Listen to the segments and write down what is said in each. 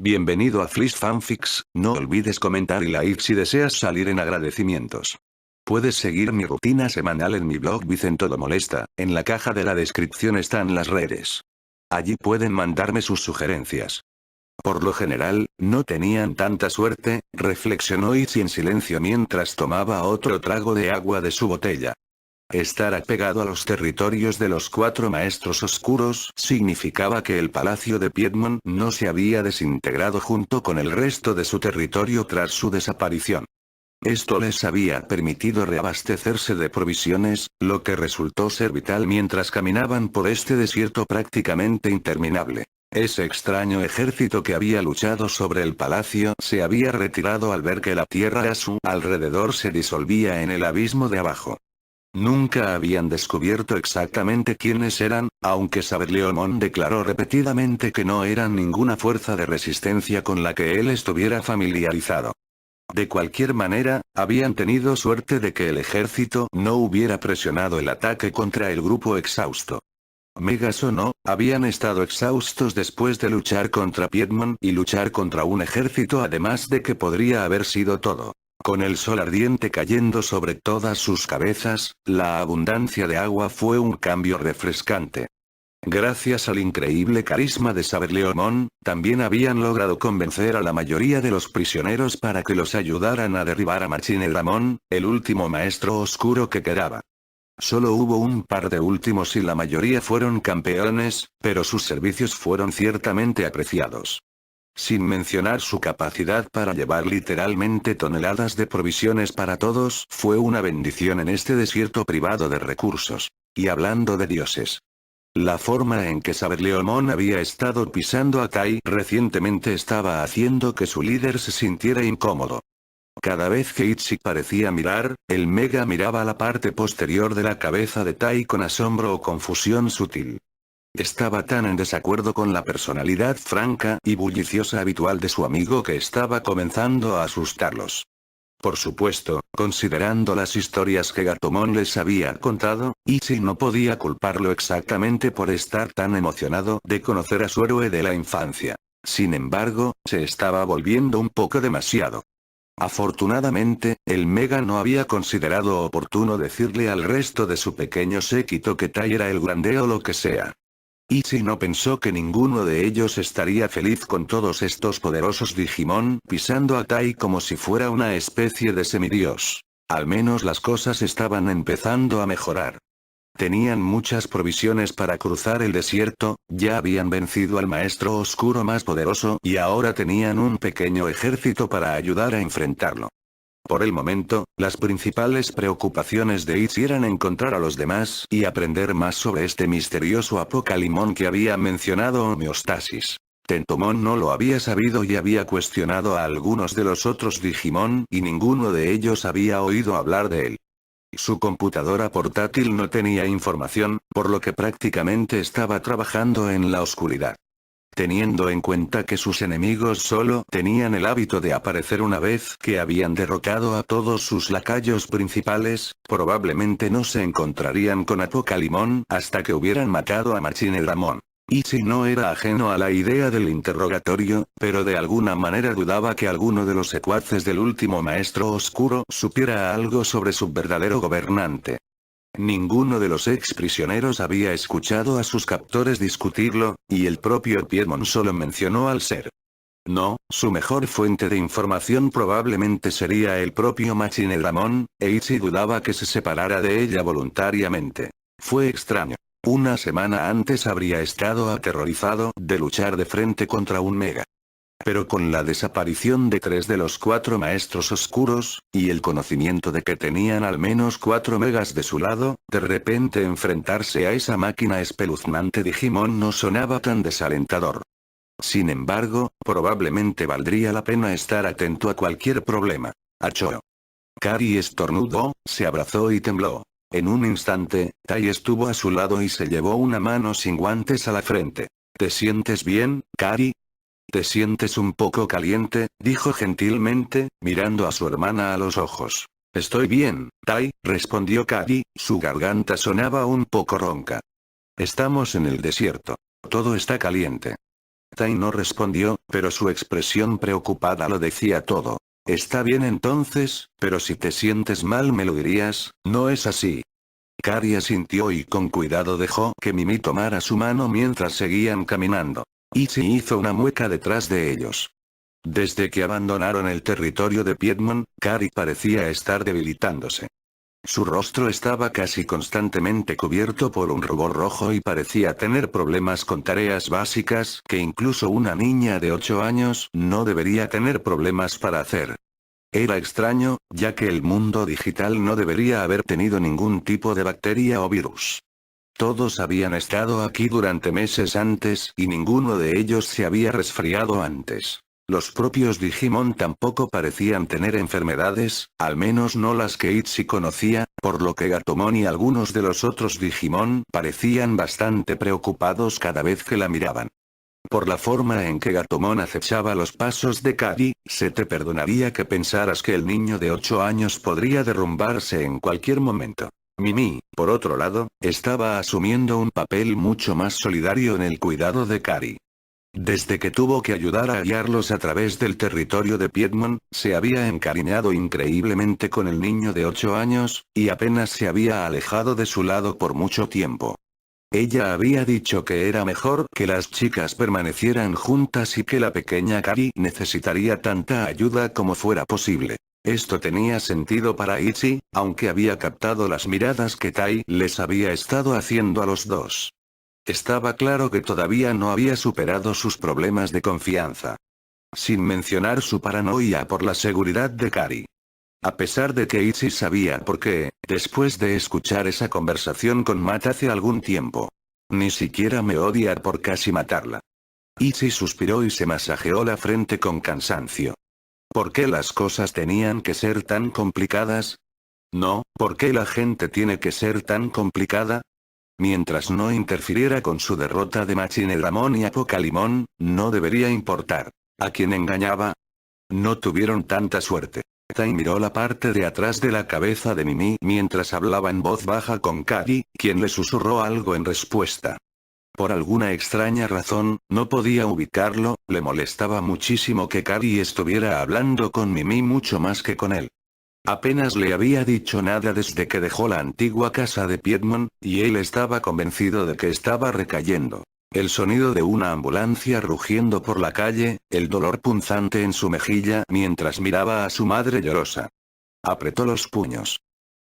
Bienvenido a Flish Fanfics, no olvides comentar y like si deseas salir en agradecimientos. Puedes seguir mi rutina semanal en mi blog Vicentolo Molesta, en la caja de la descripción están las redes. Allí pueden mandarme sus sugerencias. Por lo general, no tenían tanta suerte, reflexionó Ichi en silencio mientras tomaba otro trago de agua de su botella. Estar apegado a los territorios de los 4 maestros oscuros significaba que el palacio de Piedmon no se había desintegrado junto con el resto de su territorio tras su desaparición. Esto les había permitido reabastecerse de provisiones, lo que resultó ser vital mientras caminaban por este desierto prácticamente interminable. Ese extraño ejército que había luchado sobre el palacio se había retirado al ver que la tierra a su alrededor se disolvía en el abismo de abajo. Nunca habían descubierto exactamente quiénes eran, aunque Sabeleomon declaró repetidamente que no eran ninguna fuerza de resistencia con la que él estuviera familiarizado. De cualquier manera, habían tenido suerte de que el ejército no hubiera presionado el ataque contra el grupo exhausto. Megas o no, habían estado exhaustos después de luchar contra Piedmon y luchar contra un ejército además de que podría haber sido todo. Con el sol ardiente cayendo sobre todas sus cabezas, la abundancia de agua fue un cambio refrescante. Gracias al increíble carisma de Sabeleomon, también habían logrado convencer a la mayoría de los prisioneros para que los ayudaran a derribar a Machinedramon, el último maestro oscuro que quedaba. Solo hubo un par de últimos y la mayoría fueron campeones, pero sus servicios fueron ciertamente apreciados. Sin mencionar su capacidad para llevar literalmente toneladas de provisiones para todos, fue una bendición en este desierto privado de recursos. Y hablando de dioses. La forma en que Sabeleomon había estado pisando a Tai recientemente estaba haciendo que su líder se sintiera incómodo. Cada vez que Ichi parecía mirar, el Mega miraba la parte posterior de la cabeza de Tai con asombro o confusión sutil. Estaba tan en desacuerdo con la personalidad franca y bulliciosa habitual de su amigo que estaba comenzando a asustarlos. Por supuesto, considerando las historias que Gatomon les había contado, Ichi no podía culparlo exactamente por estar tan emocionado de conocer a su héroe de la infancia. Sin embargo, se estaba volviendo un poco demasiado. Afortunadamente, el Mega no había considerado oportuno decirle al resto de su pequeño séquito que Tai era el grande o lo que sea. Ichi no pensó que ninguno de ellos estaría feliz con todos estos poderosos Digimon pisando a Tai como si fuera una especie de semidios. Al menos las cosas estaban empezando a mejorar. Tenían muchas provisiones para cruzar el desierto, ya habían vencido al maestro oscuro más poderoso y ahora tenían un pequeño ejército para ayudar a enfrentarlo. Por el momento, las principales preocupaciones de Ichi eran encontrar a los demás y aprender más sobre este misterioso Apocalimon que había mencionado Homeostasis. Tentomon no lo había sabido y había cuestionado a algunos de los otros Digimon y ninguno de ellos había oído hablar de él. Su computadora portátil no tenía información, por lo que prácticamente estaba trabajando en la oscuridad. Teniendo en cuenta que sus enemigos solo tenían el hábito de aparecer una vez que habían derrotado a todos sus lacayos principales, probablemente no se encontrarían con Apocalimon hasta que hubieran matado a Machinedramon. Ichi no era ajeno a la idea del interrogatorio, pero de alguna manera dudaba que alguno de los secuaces del último maestro oscuro supiera algo sobre su verdadero gobernante. Ninguno de los ex prisioneros había escuchado a sus captores discutirlo, y el propio Piedmon solo mencionó al ser. No, su mejor fuente de información probablemente sería el propio Machinedramon, e Ichi dudaba que se separara de ella voluntariamente. Fue extraño. Una semana antes habría estado aterrorizado de luchar de frente contra un Mega. Pero con la desaparición de 3 de los 4 maestros oscuros, y el conocimiento de que tenían al menos 4 megas de su lado, de repente enfrentarse a esa máquina espeluznante Digimon no sonaba tan desalentador. Sin embargo, probablemente valdría la pena estar atento a cualquier problema. Achoo. Kari estornudó, se abrazó y tembló. En un instante, Tai estuvo a su lado y se llevó una mano sin guantes a la frente. ¿Te sientes bien, Kari? «Te sientes un poco caliente», dijo gentilmente, mirando a su hermana a los ojos. «Estoy bien, Tai», respondió Kari, su garganta sonaba un poco ronca. «Estamos en el desierto. Todo está caliente». Tai no respondió, pero su expresión preocupada lo decía todo. Está bien entonces, pero si te sientes mal me lo dirías, ¿no es así? Kari asintió y con cuidado dejó que Mimi tomara su mano mientras seguían caminando. Ichi hizo una mueca detrás de ellos. Desde que abandonaron el territorio de Piedmon, Kari parecía estar debilitándose. Su rostro estaba casi constantemente cubierto por un rubor rojo y parecía tener problemas con tareas básicas que incluso una niña de 8 años no debería tener problemas para hacer. Era extraño, ya que el mundo digital no debería haber tenido ningún tipo de bacteria o virus. Todos habían estado aquí durante meses antes y ninguno de ellos se había resfriado antes. Los propios Digimon tampoco parecían tener enfermedades, al menos no las que Ichi conocía, por lo que Gatomon y algunos de los otros Digimon parecían bastante preocupados cada vez que la miraban. Por la forma en que Gatomon acechaba los pasos de Kari, se te perdonaría que pensaras que el niño de 8 años podría derrumbarse en cualquier momento. Mimi, por otro lado, estaba asumiendo un papel mucho más solidario en el cuidado de Kari. Desde que tuvo que ayudar a guiarlos a través del territorio de Piedmon, se había encariñado increíblemente con el niño de 8 años, y apenas se había alejado de su lado por mucho tiempo. Ella había dicho que era mejor que las chicas permanecieran juntas y que la pequeña Kari necesitaría tanta ayuda como fuera posible. Esto tenía sentido para Ichi, aunque había captado las miradas que Tai les había estado haciendo a los dos. Estaba claro que todavía no había superado sus problemas de confianza. Sin mencionar su paranoia por la seguridad de Kari. A pesar de que Ichi sabía por qué, después de escuchar esa conversación con Matt hace algún tiempo. Ni siquiera me odia por casi matarla. Ichi suspiró y se masajeó la frente con cansancio. ¿Por qué las cosas tenían que ser tan complicadas? No, ¿por qué la gente tiene que ser tan complicada? Mientras no interfiriera con su derrota de Machinedramon y Apocalimon, no debería importar. ¿A quién engañaba? No tuvieron tanta suerte. Tai miró la parte de atrás de la cabeza de Mimi mientras hablaba en voz baja con Kari, quien le susurró algo en respuesta. Por alguna extraña razón, no podía ubicarlo, le molestaba muchísimo que Kari estuviera hablando con Mimi mucho más que con él. Apenas le había dicho nada desde que dejó la antigua casa de Piedmon, y él estaba convencido de que estaba recayendo. El sonido de una ambulancia rugiendo por la calle, el dolor punzante en su mejilla mientras miraba a su madre llorosa. Apretó los puños.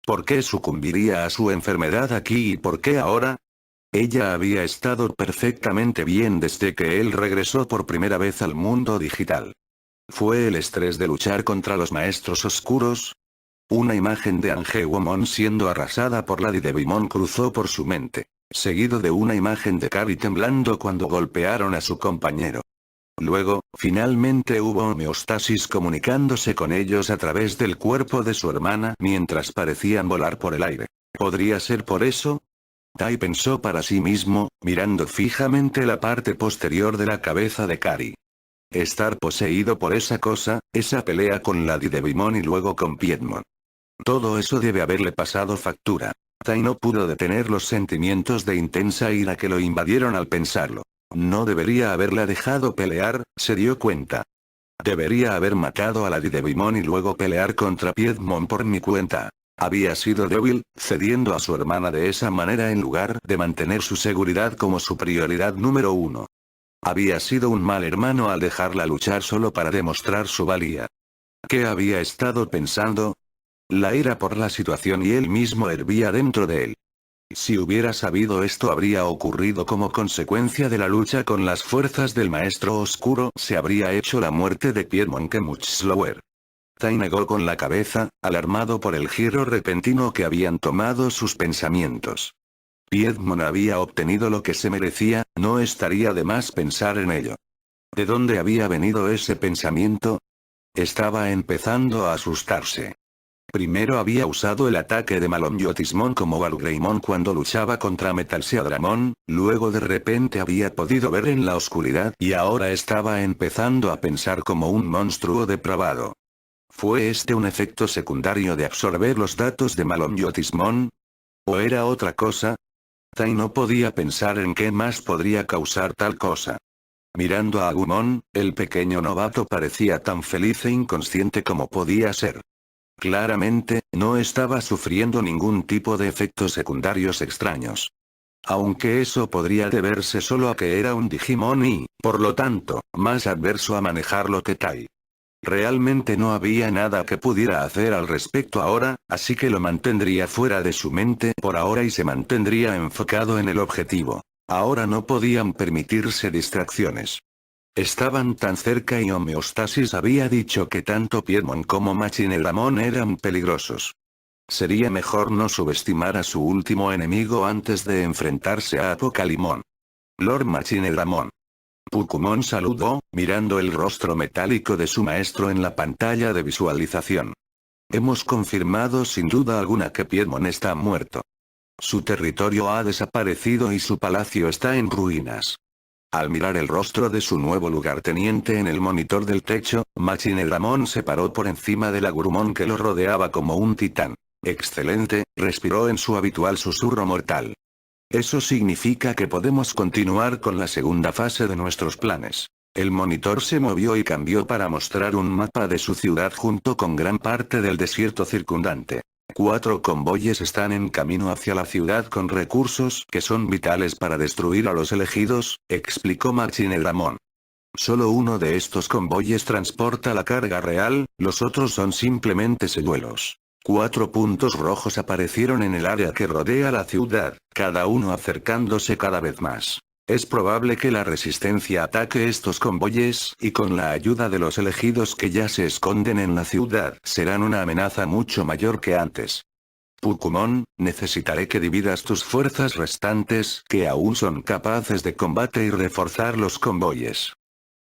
¿Por qué sucumbiría a su enfermedad aquí y por qué ahora? Ella había estado perfectamente bien desde que él regresó por primera vez al mundo digital. ¿Fue el estrés de luchar contra los maestros oscuros? Una imagen de Angewomon siendo arrasada por Lady Devimon cruzó por su mente, seguido de una imagen de Kari temblando cuando golpearon a su compañero. Luego, finalmente hubo homeostasis comunicándose con ellos a través del cuerpo de su hermana mientras parecían volar por el aire. ¿Podría ser por eso? Tai pensó para sí mismo, mirando fijamente la parte posterior de la cabeza de Kari. Estar poseído por esa cosa, esa pelea con Lady Devimon y luego con Piedmon. Todo eso debe haberle pasado factura. Tai no pudo detener los sentimientos de intensa ira que lo invadieron al pensarlo. No debería haberla dejado pelear, se dio cuenta. Debería haber matado a Lady Devimon y luego pelear contra Piedmon por mi cuenta. Había sido débil, cediendo a su hermana de esa manera en lugar de mantener su seguridad como su prioridad número 1. Había sido un mal hermano al dejarla luchar solo para demostrar su valía. ¿Qué había estado pensando? La ira por la situación y él mismo hervía dentro de él. Si hubiera sabido esto habría ocurrido como consecuencia de la lucha con las fuerzas del maestro oscuro, se habría hecho la muerte de Piedmon que much slower. Tai negó con la cabeza, alarmado por el giro repentino que habían tomado sus pensamientos. Piedmon había obtenido lo que se merecía, no estaría de más pensar en ello. ¿De dónde había venido ese pensamiento? Estaba empezando a asustarse. Primero había usado el ataque de Malomyotismon como Valgreymon cuando luchaba contra Metalseadramon, luego de repente había podido ver en la oscuridad y ahora estaba empezando a pensar como un monstruo depravado. ¿Fue este un efecto secundario de absorber los datos de Malomyotismon? ¿O era otra cosa? Tai no podía pensar en qué más podría causar tal cosa. Mirando a Agumon, el pequeño novato parecía tan feliz e inconsciente como podía ser. Claramente, no estaba sufriendo ningún tipo de efectos secundarios extraños. Aunque eso podría deberse solo a que era un Digimon y, por lo tanto, más adverso a manejarlo que Tai. Realmente no había nada que pudiera hacer al respecto ahora, así que lo mantendría fuera de su mente por ahora y se mantendría enfocado en el objetivo. Ahora no podían permitirse distracciones. Estaban tan cerca y Homeostasis había dicho que tanto Piedmon como Machinedamon eran peligrosos. Sería mejor no subestimar a su último enemigo antes de enfrentarse a Apocalimon. Lord Machinedamon. Pukumon saludó, mirando el rostro metálico de su maestro en la pantalla de visualización. Hemos confirmado sin duda alguna que Piedmon está muerto. Su territorio ha desaparecido y su palacio está en ruinas. Al mirar el rostro de su nuevo lugarteniente en el monitor del techo, Machinedamon se paró por encima del Agurumon que lo rodeaba como un titán. Excelente, respiró en su habitual susurro mortal. Eso significa que podemos continuar con la segunda fase de nuestros planes. El monitor se movió y cambió para mostrar un mapa de su ciudad junto con gran parte del desierto circundante. 4 convoyes están en camino hacia la ciudad con recursos que son vitales para destruir a los elegidos, explicó Machinedamon. Solo uno de estos convoyes transporta la carga real, los otros son simplemente señuelos. 4 puntos rojos aparecieron en el área que rodea la ciudad, cada uno acercándose cada vez más. Es probable que la resistencia ataque estos convoyes, y con la ayuda de los elegidos que ya se esconden en la ciudad, serán una amenaza mucho mayor que antes. Pukumon, necesitaré que dividas tus fuerzas restantes, que aún son capaces de combate y reforzar los convoyes.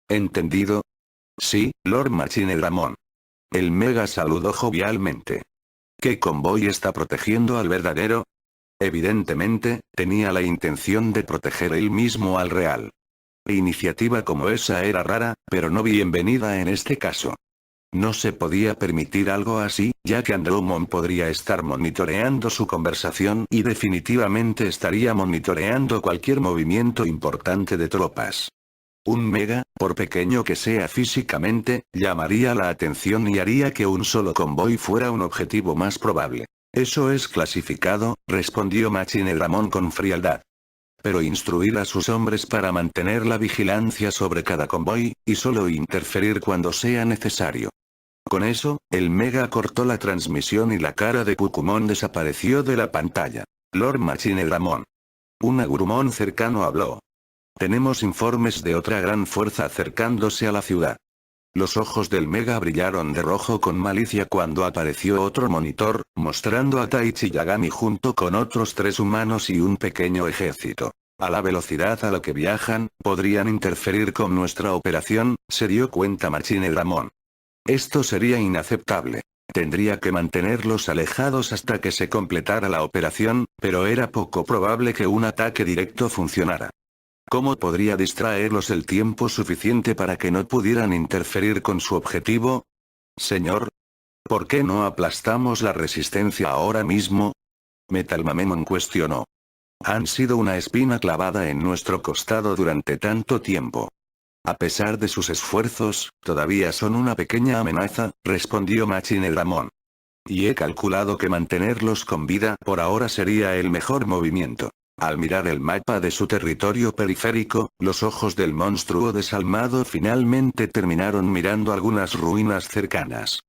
¿Entendido? Sí, Lord Machinedamon. El Mega saludó jovialmente. ¿Qué convoy está protegiendo al verdadero? Evidentemente, tenía la intención de proteger él mismo al real. Iniciativa como esa era rara, pero no bienvenida en este caso. No se podía permitir algo así, ya que Andromon podría estar monitoreando su conversación y definitivamente estaría monitoreando cualquier movimiento importante de tropas. Un Mega, por pequeño que sea físicamente, llamaría la atención y haría que un solo convoy fuera un objetivo más probable. Eso es clasificado, respondió Machinedamon con frialdad. Pero instruir a sus hombres para mantener la vigilancia sobre cada convoy, y solo interferir cuando sea necesario. Con eso, el Mega cortó la transmisión y la cara de Pukumon desapareció de la pantalla. Lord Machinedamon. Un Agurumon cercano habló. Tenemos informes de otra gran fuerza acercándose a la ciudad. Los ojos del Mega brillaron de rojo con malicia cuando apareció otro monitor, mostrando a Taichi Yagami junto con otros 3 humanos y un pequeño ejército. A la velocidad a la que viajan, podrían interferir con nuestra operación, se dio cuenta Machinedamon. Esto sería inaceptable. Tendría que mantenerlos alejados hasta que se completara la operación, pero era poco probable que un ataque directo funcionara. ¿Cómo podría distraerlos el tiempo suficiente para que no pudieran interferir con su objetivo? Señor. ¿Por qué no aplastamos la resistencia ahora mismo? Metalmamemon cuestionó. Han sido una espina clavada en nuestro costado durante tanto tiempo. A pesar de sus esfuerzos, todavía son una pequeña amenaza, respondió Machinedamon. Y he calculado que mantenerlos con vida por ahora sería el mejor movimiento. Al mirar el mapa de su territorio periférico, los ojos del monstruo desalmado finalmente terminaron mirando algunas ruinas cercanas.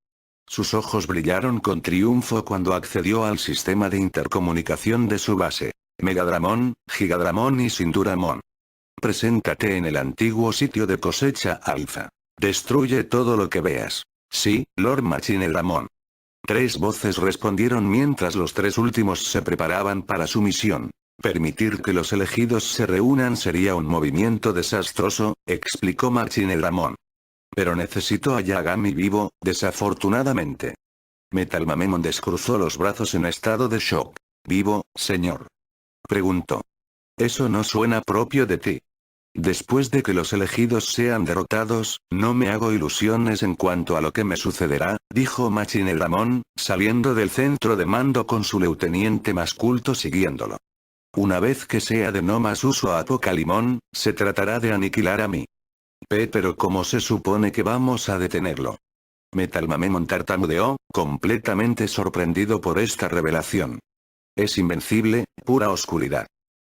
Sus ojos brillaron con triunfo cuando accedió al sistema de intercomunicación de su base. Megadramon, Gigadramon y Sinduramon. Preséntate en el antiguo sitio de cosecha Alfa. Destruye todo lo que veas. Sí, Lord Machinedamon. 3 voces respondieron mientras los 3 últimos se preparaban para su misión. Permitir que los elegidos se reúnan sería un movimiento desastroso, explicó Machinedamon. Pero necesito a Yagami vivo, desafortunadamente. Metalmamemon descruzó los brazos en estado de shock. ¿Vivo, señor? Preguntó. Eso no suena propio de ti. Después de que los elegidos sean derrotados, no me hago ilusiones en cuanto a lo que me sucederá, dijo Machinedamon, saliendo del centro de mando con su lugarteniente más culto siguiéndolo. Una vez que sea de no más uso a Apocalimon, se tratará de aniquilar a mí. Pero ¿cómo se supone que vamos a detenerlo? Metalmamemon tartamudeó, completamente sorprendido por esta revelación. Es invencible, pura oscuridad.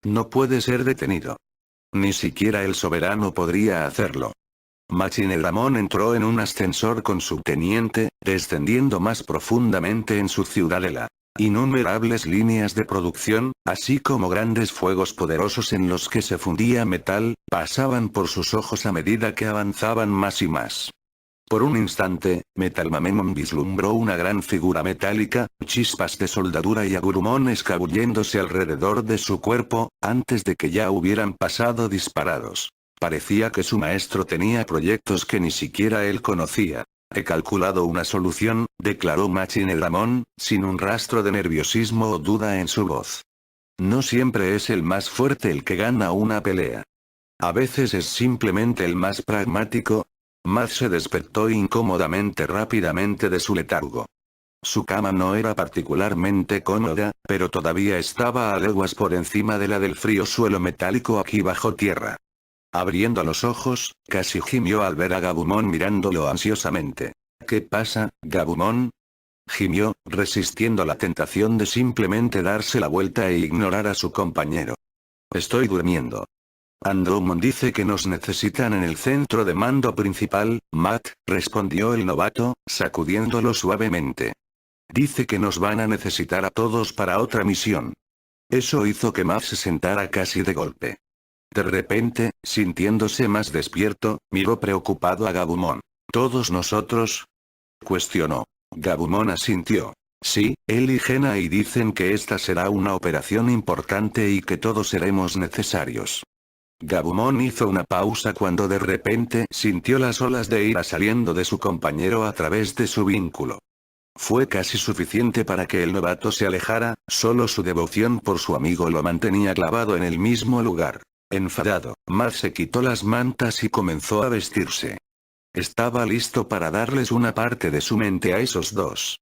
No puede ser detenido. Ni siquiera el soberano podría hacerlo. Machinedramon entró en un ascensor con su teniente, descendiendo más profundamente en su ciudadela. Innumerables líneas de producción, así como grandes fuegos poderosos en los que se fundía metal, pasaban por sus ojos a medida que avanzaban más y más. Por un instante, Metalmamemon vislumbró una gran figura metálica, chispas de soldadura y Agurumon escabulléndose alrededor de su cuerpo, antes de que ya hubieran pasado disparados. Parecía que su maestro tenía proyectos que ni siquiera él conocía. He calculado una solución, declaró Machinedramon, sin un rastro de nerviosismo o duda en su voz. No siempre es el más fuerte el que gana una pelea. A veces es simplemente el más pragmático. Matt se despertó incómodamente rápidamente de su letargo. Su cama no era particularmente cómoda, pero todavía estaba a leguas por encima de la del frío suelo metálico aquí bajo tierra. Abriendo los ojos, casi gimió al ver a Gabumon mirándolo ansiosamente. ¿Qué pasa, Gabumon? Gimió, resistiendo la tentación de simplemente darse la vuelta e ignorar a su compañero. Estoy durmiendo. Andromon dice que nos necesitan en el centro de mando principal, Matt, respondió el novato, sacudiéndolo suavemente. Dice que nos van a necesitar a todos para otra misión. Eso hizo que Matt se sentara casi de golpe. De repente, sintiéndose más despierto, miró preocupado a Gabumon. ¿Todos nosotros? Cuestionó. Gabumon asintió. Sí, él y Genai dicen que esta será una operación importante y que todos seremos necesarios. Gabumon hizo una pausa cuando de repente sintió las olas de ira saliendo de su compañero a través de su vínculo. Fue casi suficiente para que el novato se alejara, solo su devoción por su amigo lo mantenía clavado en el mismo lugar. Enfadado, Matt se quitó las mantas y comenzó a vestirse. Estaba listo para darles una parte de su mente a esos dos.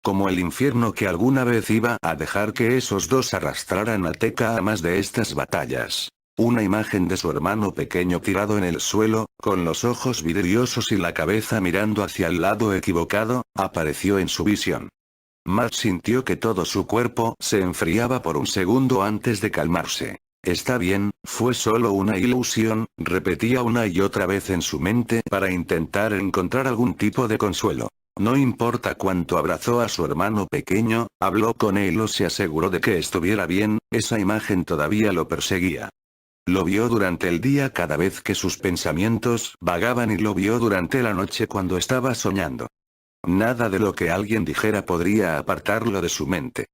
Como el infierno que alguna vez iba a dejar que esos dos arrastraran a Tekka a más de estas batallas. Una imagen de su hermano pequeño tirado en el suelo, con los ojos vidriosos y la cabeza mirando hacia el lado equivocado, apareció en su visión. Matt sintió que todo su cuerpo se enfriaba por un segundo antes de calmarse. Está bien, fue solo una ilusión, repetía una y otra vez en su mente para intentar encontrar algún tipo de consuelo. No importa cuánto abrazó a su hermano pequeño, habló con él o se aseguró de que estuviera bien, esa imagen todavía lo perseguía. Lo vio durante el día cada vez que sus pensamientos vagaban y lo vio durante la noche cuando estaba soñando. Nada de lo que alguien dijera podría apartarlo de su mente.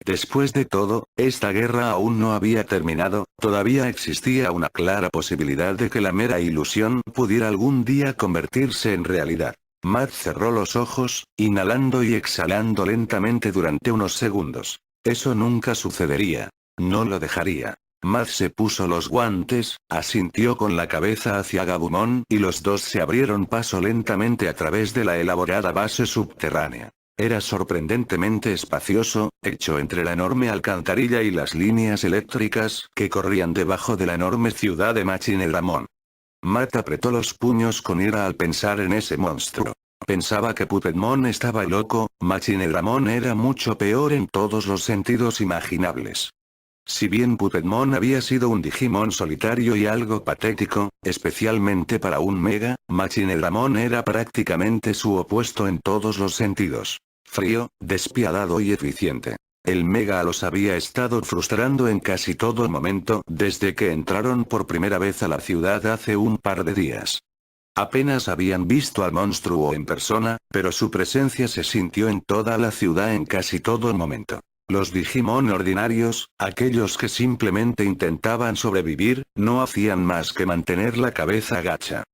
Después de todo, esta guerra aún no había terminado, todavía existía una clara posibilidad de que la mera ilusión pudiera algún día convertirse en realidad. Matt cerró los ojos, inhalando y exhalando lentamente durante unos segundos. Eso nunca sucedería. No lo dejaría. Matt se puso los guantes, asintió con la cabeza hacia Gabumon y los dos se abrieron paso lentamente a través de la elaborada base subterránea. Era sorprendentemente espacioso, hecho entre la enorme alcantarilla y las líneas eléctricas que corrían debajo de la enorme ciudad de Machinedramon. Matt apretó los puños con ira al pensar en ese monstruo. Pensaba que Puppetmon estaba loco, Machinedramon era mucho peor en todos los sentidos imaginables. Si bien Puppetmon había sido un Digimon solitario y algo patético, especialmente para un Mega, Machinedramon era prácticamente su opuesto en todos los sentidos. Frío, despiadado y eficiente. El Mega los había estado frustrando en casi todo momento desde que entraron por primera vez a la ciudad hace un par de días. Apenas habían visto al monstruo en persona, pero su presencia se sintió en toda la ciudad en casi todo momento. Los Digimon ordinarios, aquellos que simplemente intentaban sobrevivir, no hacían más que mantener la cabeza gacha.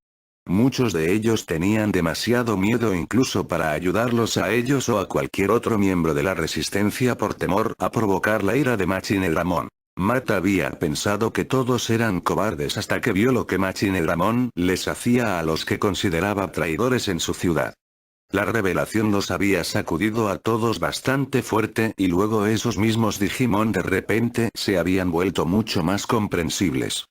Muchos de ellos tenían demasiado miedo incluso para ayudarlos a ellos o a cualquier otro miembro de la resistencia por temor a provocar la ira de Machinedramon. Matt había pensado que todos eran cobardes hasta que vio lo que Machinedramon les hacía a los que consideraba traidores en su ciudad. La revelación los había sacudido a todos bastante fuerte y luego esos mismos Digimon de repente se habían vuelto mucho más comprensibles.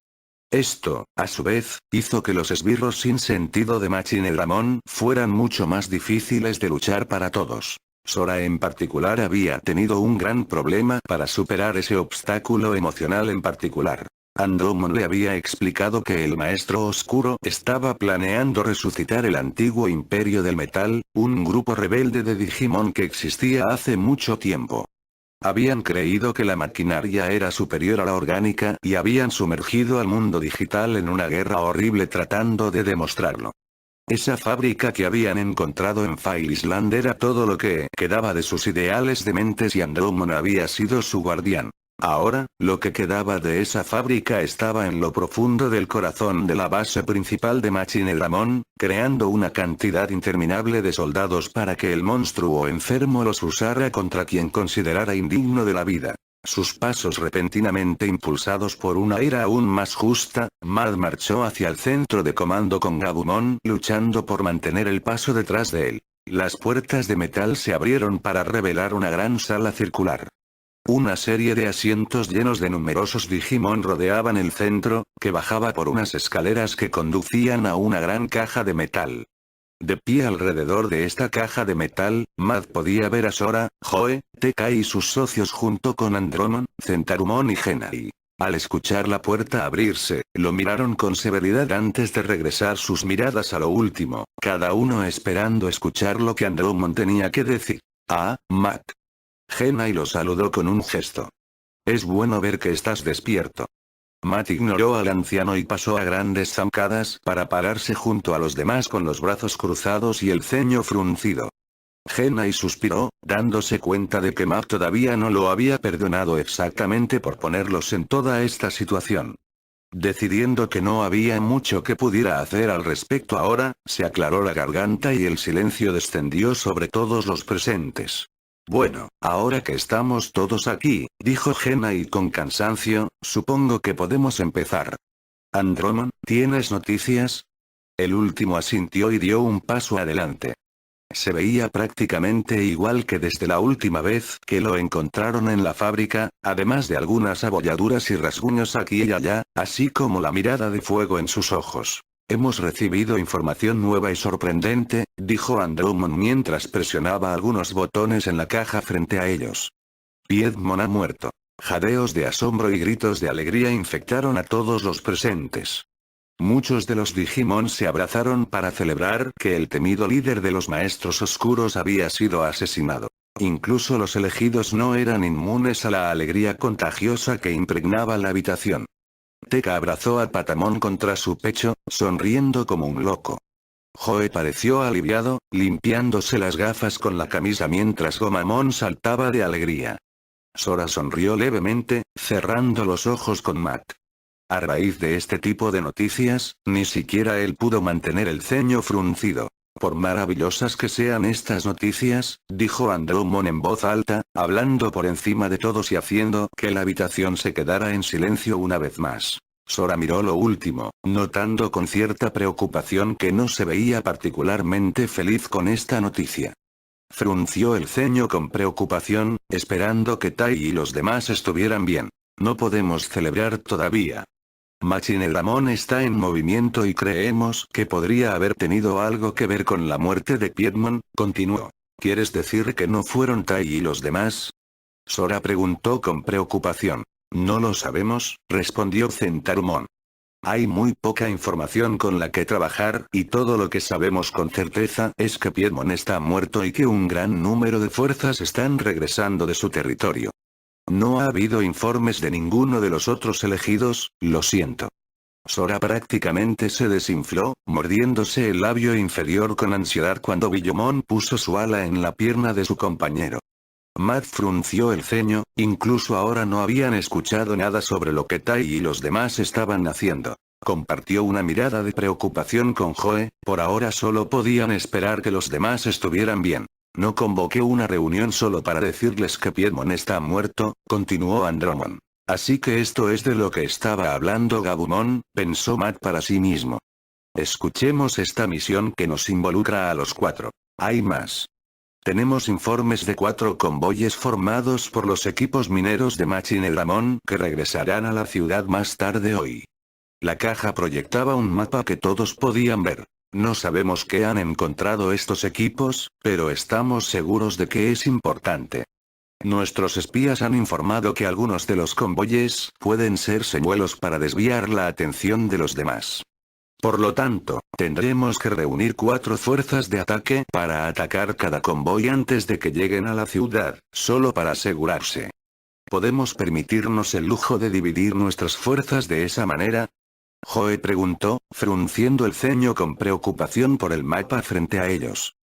Esto, a su vez, hizo que los esbirros sin sentido de Machinedramon fueran mucho más difíciles de luchar para todos. Sora en particular había tenido un gran problema para superar ese obstáculo emocional en particular. Andromon le había explicado que el Maestro Oscuro estaba planeando resucitar el antiguo Imperio del Metal, un grupo rebelde de Digimon que existía hace mucho tiempo. Habían creído que la maquinaria era superior a la orgánica y habían sumergido al mundo digital en una guerra horrible tratando de demostrarlo. Esa fábrica que habían encontrado en Fire Island era todo lo que quedaba de sus ideales dementes y Andromon había sido su guardián. Ahora, lo que quedaba de esa fábrica estaba en lo profundo del corazón de la base principal de Machinedramon, creando una cantidad interminable de soldados para que el monstruo enfermo los usara contra quien considerara indigno de la vida. Sus pasos repentinamente impulsados por una ira aún más justa, Mad marchó hacia el centro de comando con Gabumon luchando por mantener el paso detrás de él. Las puertas de metal se abrieron para revelar una gran sala circular. Una serie de asientos llenos de numerosos Digimon rodeaban el centro, que bajaba por unas escaleras que conducían a una gran caja de metal. De pie alrededor de esta caja de metal, Mad podía ver a Sora, Joe, T.K. y sus socios junto con Andromon, Centarumon y Genai. Al escuchar la puerta abrirse, lo miraron con severidad antes de regresar sus miradas a lo último, cada uno esperando escuchar lo que Andromon tenía que decir. Ah, Mad. Genai lo saludó con un gesto. Es bueno ver que estás despierto. Matt ignoró al anciano y pasó a grandes zancadas para pararse junto a los demás con los brazos cruzados y el ceño fruncido. Genai suspiró, dándose cuenta de que Matt todavía no lo había perdonado exactamente por ponerlos en toda esta situación. Decidiendo que no había mucho que pudiera hacer al respecto ahora, se aclaró la garganta y el silencio descendió sobre todos los presentes. Bueno, ahora que estamos todos aquí, dijo Genai con cansancio, supongo que podemos empezar. Andromon, ¿tienes noticias? El último asintió y dio un paso adelante. Se veía prácticamente igual que desde la última vez que lo encontraron en la fábrica, además de algunas abolladuras y rasguños aquí y allá, así como la mirada de fuego en sus ojos. Hemos recibido información nueva y sorprendente, dijo Andromon mientras presionaba algunos botones en la caja frente a ellos. Piedmon ha muerto. Jadeos de asombro y gritos de alegría infectaron a todos los presentes. Muchos de los Digimon se abrazaron para celebrar que el temido líder de los Maestros Oscuros había sido asesinado. Incluso los elegidos no eran inmunes a la alegría contagiosa que impregnaba la habitación. T.K. abrazó a Patamon contra su pecho, sonriendo como un loco. Joe pareció aliviado, limpiándose las gafas con la camisa mientras Gomamon saltaba de alegría. Sora sonrió levemente, cerrando los ojos con Matt. A raíz de este tipo de noticias, ni siquiera él pudo mantener el ceño fruncido. Por maravillosas que sean estas noticias, dijo Andromon en voz alta, hablando por encima de todos y haciendo que la habitación se quedara en silencio una vez más. Sora miró lo último, notando con cierta preocupación que no se veía particularmente feliz con esta noticia. Frunció el ceño con preocupación, esperando que Tai y los demás estuvieran bien. No podemos celebrar todavía. Machinedramon está en movimiento y creemos que podría haber tenido algo que ver con la muerte de Piedmon, continuó. ¿Quieres decir que no fueron Tai y los demás? Sora preguntó con preocupación. No lo sabemos, respondió Centarumon. Hay muy poca información con la que trabajar y todo lo que sabemos con certeza es que Piedmon está muerto y que un gran número de fuerzas están regresando de su territorio. No ha habido informes de ninguno de los otros elegidos, lo siento. Sora prácticamente se desinfló, mordiéndose el labio inferior con ansiedad cuando Billomon puso su ala en la pierna de su compañero. Matt frunció el ceño, incluso ahora no habían escuchado nada sobre lo que Tai y los demás estaban haciendo. Compartió una mirada de preocupación con Joe, por ahora solo podían esperar que los demás estuvieran bien. No convoqué una reunión solo para decirles que Piedmon está muerto, continuó Andromon. Así que esto es de lo que estaba hablando Gabumon, pensó Matt para sí mismo. Escuchemos esta misión que nos involucra a los 4. Hay más. Tenemos informes de 4 convoyes formados por los equipos mineros de Machinedramon que regresarán a la ciudad más tarde hoy. La caja proyectaba un mapa que todos podían ver. No sabemos qué han encontrado estos equipos, pero estamos seguros de que es importante. Nuestros espías han informado que algunos de los convoyes pueden ser señuelos para desviar la atención de los demás. Por lo tanto, tendremos que reunir 4 fuerzas de ataque para atacar cada convoy antes de que lleguen a la ciudad, solo para asegurarse. ¿Podemos permitirnos el lujo de dividir nuestras fuerzas de esa manera? Joe preguntó, frunciendo el ceño con preocupación por el mapa frente a ellos.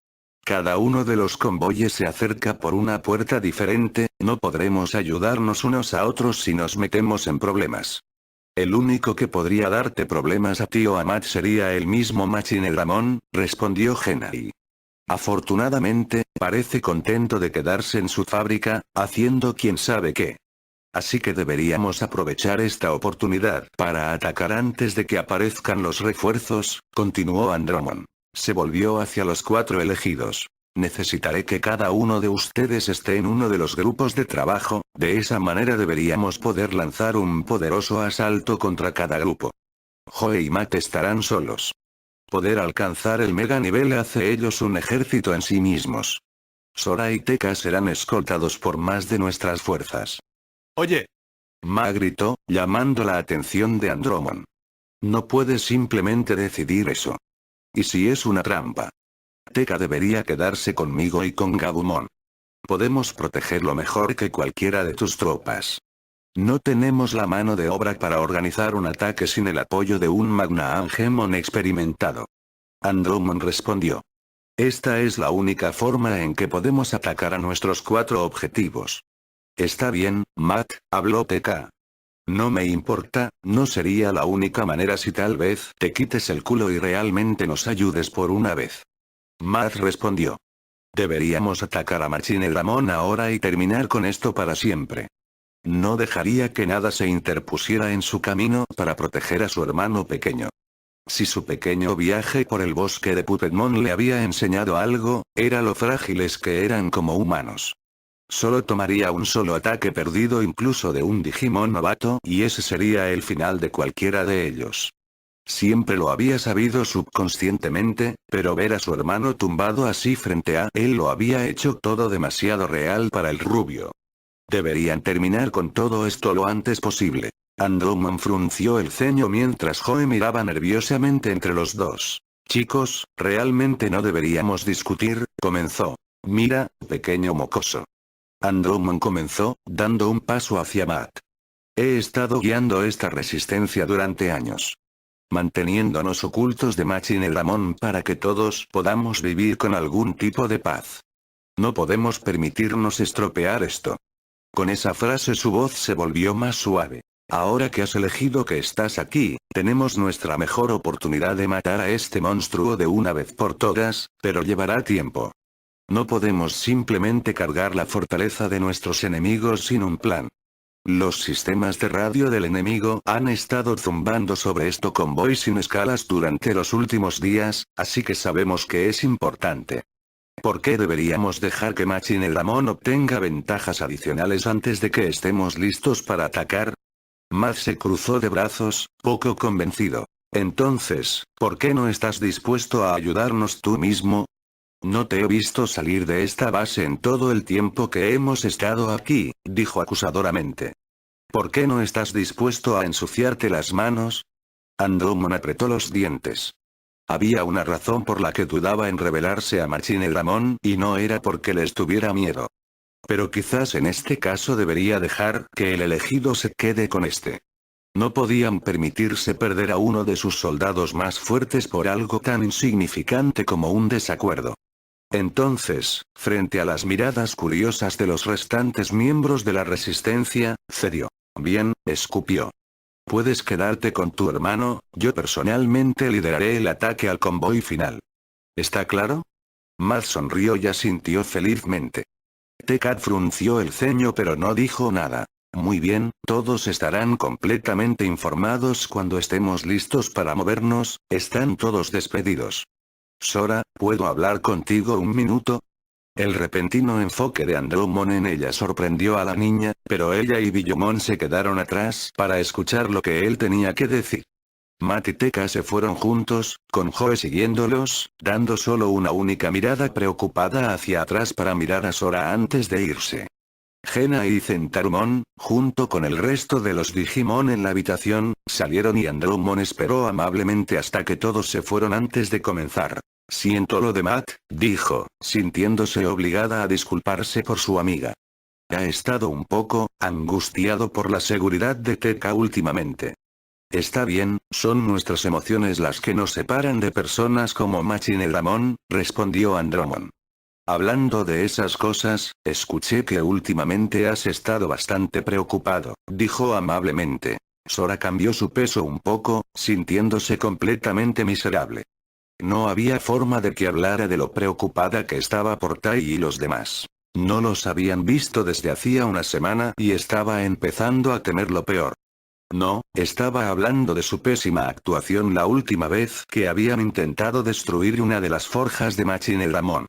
Cada uno de los convoyes se acerca por una puerta diferente, no podremos ayudarnos unos a otros si nos metemos en problemas. El único que podría darte problemas a ti o a Matt sería el mismo Machine Dramon, respondió Gennady. Afortunadamente, parece contento de quedarse en su fábrica, haciendo quién sabe qué. Así que deberíamos aprovechar esta oportunidad para atacar antes de que aparezcan los refuerzos, continuó Andromon. Se volvió hacia los 4 elegidos. Necesitaré que cada uno de ustedes esté en uno de los grupos de trabajo, de esa manera deberíamos poder lanzar un poderoso asalto contra cada grupo. Joe y Matt estarán solos. Poder alcanzar el mega nivel hace ellos un ejército en sí mismos. Sora y Tekka serán escoltados por más de nuestras fuerzas. Oye. Ma gritó, llamando la atención de Andromon. No puedes simplemente decidir eso. ¿Y si es una trampa? Tekka debería quedarse conmigo y con Gabumon. Podemos protegerlo mejor que cualquiera de tus tropas. No tenemos la mano de obra para organizar un ataque sin el apoyo de un Magna Angemon experimentado. Andromon respondió. Esta es la única forma en que podemos atacar a nuestros 4 objetivos. Está bien, Matt, habló Tekka. No me importa, no sería la única manera si tal vez te quites el culo y realmente nos ayudes por una vez. Matt respondió. Deberíamos atacar a Machine Dramon ahora y terminar con esto para siempre. No dejaría que nada se interpusiera en su camino para proteger a su hermano pequeño. Si su pequeño viaje por el bosque de Puppetmon le había enseñado algo, era lo frágiles que eran como humanos. Solo tomaría un solo ataque perdido incluso de un Digimon novato y ese sería el final de cualquiera de ellos. Siempre lo había sabido subconscientemente, pero ver a su hermano tumbado así frente a él lo había hecho todo demasiado real para el rubio. Deberían terminar con todo esto lo antes posible. Andromon frunció el ceño mientras Joe miraba nerviosamente entre los dos. Chicos, realmente no deberíamos discutir, comenzó. Mira, pequeño mocoso. Andromon comenzó, dando un paso hacia Matt. He estado guiando esta resistencia durante años. Manteniéndonos ocultos de Machine Dramon para que todos podamos vivir con algún tipo de paz. No podemos permitirnos estropear esto. Con esa frase su voz se volvió más suave. Ahora que has elegido que estás aquí, tenemos nuestra mejor oportunidad de matar a este monstruo de una vez por todas, pero llevará tiempo. No podemos simplemente cargar la fortaleza de nuestros enemigos sin un plan. Los sistemas de radio del enemigo han estado zumbando sobre esto convoy sin escalas durante los últimos días, así que sabemos que es importante. ¿Por qué deberíamos dejar que Machine Dramon obtenga ventajas adicionales antes de que estemos listos para atacar? Matt se cruzó de brazos, poco convencido. Entonces, ¿por qué no estás dispuesto a ayudarnos tú mismo? No te he visto salir de esta base en todo el tiempo que hemos estado aquí, dijo acusadoramente. ¿Por qué no estás dispuesto a ensuciarte las manos? Andromon apretó los dientes. Había una razón por la que dudaba en revelarse a Machine Dramon y no era porque les tuviera miedo. Pero quizás en este caso debería dejar que el elegido se quede con este. No podían permitirse perder a uno de sus soldados más fuertes por algo tan insignificante como un desacuerdo. Entonces, frente a las miradas curiosas de los restantes miembros de la resistencia, cedió. Bien, escupió. Puedes quedarte con tu hermano, yo personalmente lideraré el ataque al convoy final. ¿Está claro? Matt sonrió y asintió felizmente. Tekka frunció el ceño pero no dijo nada. Muy bien, todos estarán completamente informados cuando estemos listos para movernos, están todos despedidos. Sora, ¿puedo hablar contigo un minuto? El repentino enfoque de Andromon en ella sorprendió a la niña, pero ella y Billomon se quedaron atrás para escuchar lo que él tenía que decir. Matt y Teka se fueron juntos, con Joe siguiéndolos, dando solo una única mirada preocupada hacia atrás para mirar a Sora antes de irse. Gena y Centarumon, junto con el resto de los Digimon en la habitación, salieron y Andromon esperó amablemente hasta que todos se fueron antes de comenzar. Siento lo de Matt, dijo, sintiéndose obligada a disculparse por su amiga. Ha estado un poco angustiado por la seguridad de Teka últimamente. Está bien, son nuestras emociones las que nos separan de personas como Machinedramon, respondió Andromon. Hablando de esas cosas, escuché que últimamente has estado bastante preocupado, dijo amablemente. Sora cambió su peso un poco, sintiéndose completamente miserable. No había forma de que hablara de lo preocupada que estaba por Tai y los demás. No los habían visto desde hacía una semana y estaba empezando a temer lo peor. No, estaba hablando de su pésima actuación la última vez que habían intentado destruir una de las forjas de Machinedramon.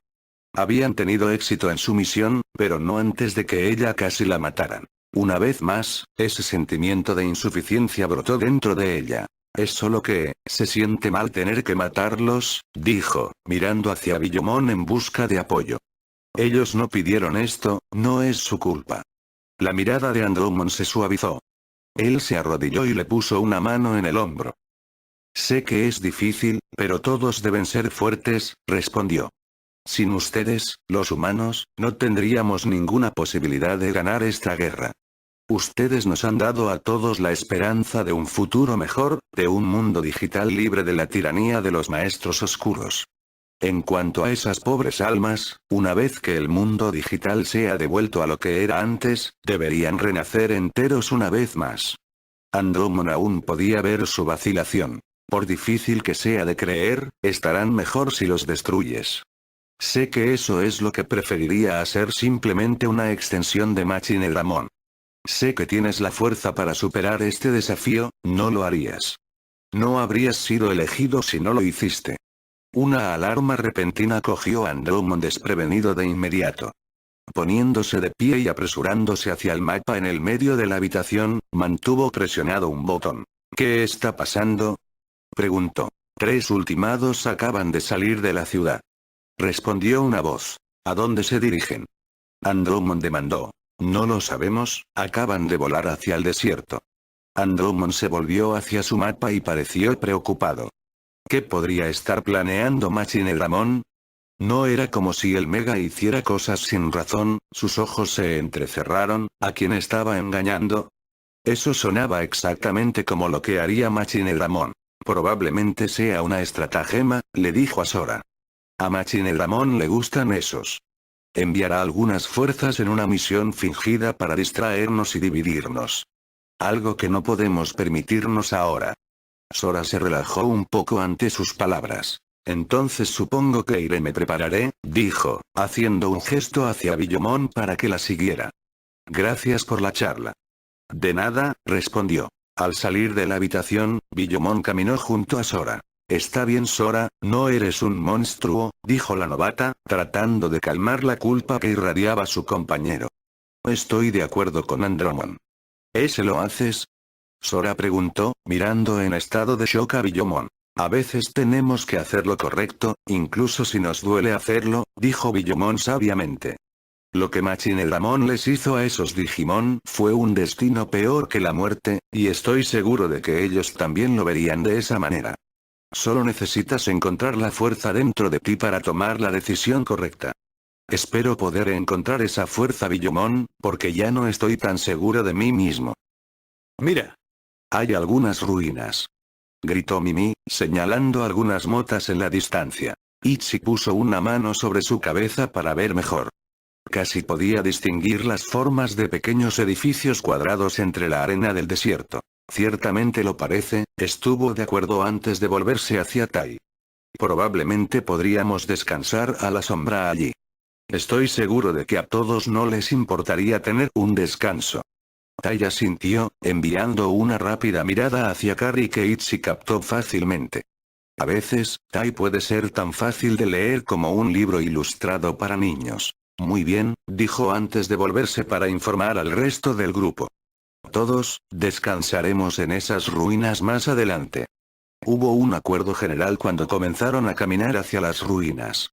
Habían tenido éxito en su misión, pero no antes de que ella casi la mataran. Una vez más, ese sentimiento de insuficiencia brotó dentro de ella. Es solo que, se siente mal tener que matarlos, dijo, mirando hacia Billomon en busca de apoyo. Ellos no pidieron esto, no es su culpa. La mirada de Andromon se suavizó. Él se arrodilló y le puso una mano en el hombro. Sé que es difícil, pero todos deben ser fuertes, respondió. Sin ustedes, los humanos, no tendríamos ninguna posibilidad de ganar esta guerra. Ustedes nos han dado a todos la esperanza de un futuro mejor, de un mundo digital libre de la tiranía de los maestros oscuros. En cuanto a esas pobres almas, una vez que el mundo digital sea devuelto a lo que era antes, deberían renacer enteros una vez más. Andromon aún podía ver su vacilación. Por difícil que sea de creer, estarán mejor si los destruyes. Sé que eso es lo que preferiría a ser simplemente una extensión de Machinedramon. Sé que tienes la fuerza para superar este desafío, no lo harías. No habrías sido elegido si no lo hiciste. Una alarma repentina cogió a Andromon desprevenido de inmediato. Poniéndose de pie y apresurándose hacia el mapa en el medio de la habitación, mantuvo presionado un botón. ¿Qué está pasando?, preguntó. 3 ultimados acaban de salir de la ciudad. Respondió una voz. ¿A dónde se dirigen? Andromon demandó. No lo sabemos, acaban de volar hacia el desierto. Andromon se volvió hacia su mapa y pareció preocupado. ¿Qué podría estar planeando Machinedramon? No era como si el Mega hiciera cosas sin razón, sus ojos se entrecerraron, ¿a quién estaba engañando? Eso sonaba exactamente como lo que haría Machinedramon. Probablemente sea una estratagema, le dijo a Sora. A Machinedramon le gustan esos. Enviará algunas fuerzas en una misión fingida para distraernos y dividirnos. Algo que no podemos permitirnos ahora. Sora se relajó un poco ante sus palabras. Entonces supongo que iré, me prepararé, dijo, haciendo un gesto hacia Billomon para que la siguiera. Gracias por la charla. De nada, respondió. Al salir de la habitación, Billomon caminó junto a Sora. Está bien, Sora, no eres un monstruo, dijo la novata, tratando de calmar la culpa que irradiaba su compañero. Estoy de acuerdo con Andromon. ¿Ese lo haces? Sora preguntó, mirando en estado de shock a Billomon. A veces tenemos que hacer lo correcto, incluso si nos duele hacerlo, dijo Billomon sabiamente. Lo que Machinedramon les hizo a esos Digimon fue un destino peor que la muerte, y estoy seguro de que ellos también lo verían de esa manera. Solo necesitas encontrar la fuerza dentro de ti para tomar la decisión correcta. Espero poder encontrar esa fuerza, Billomon, porque ya no estoy tan seguro de mí mismo. Mira. Hay algunas ruinas. Gritó Mimi, señalando algunas motas en la distancia. Itzy puso una mano sobre su cabeza para ver mejor. Casi podía distinguir las formas de pequeños edificios cuadrados entre la arena del desierto. Ciertamente lo parece, estuvo de acuerdo antes de volverse hacia Tai. Probablemente podríamos descansar a la sombra allí. Estoy seguro de que a todos no les importaría tener un descanso. Tai asintió, enviando una rápida mirada hacia Carrie que Itzy captó fácilmente. A veces, Tai puede ser tan fácil de leer como un libro ilustrado para niños. Muy bien, dijo antes de volverse para informar al resto del grupo. Todos, descansaremos en esas ruinas más adelante. Hubo un acuerdo general cuando comenzaron a caminar hacia las ruinas.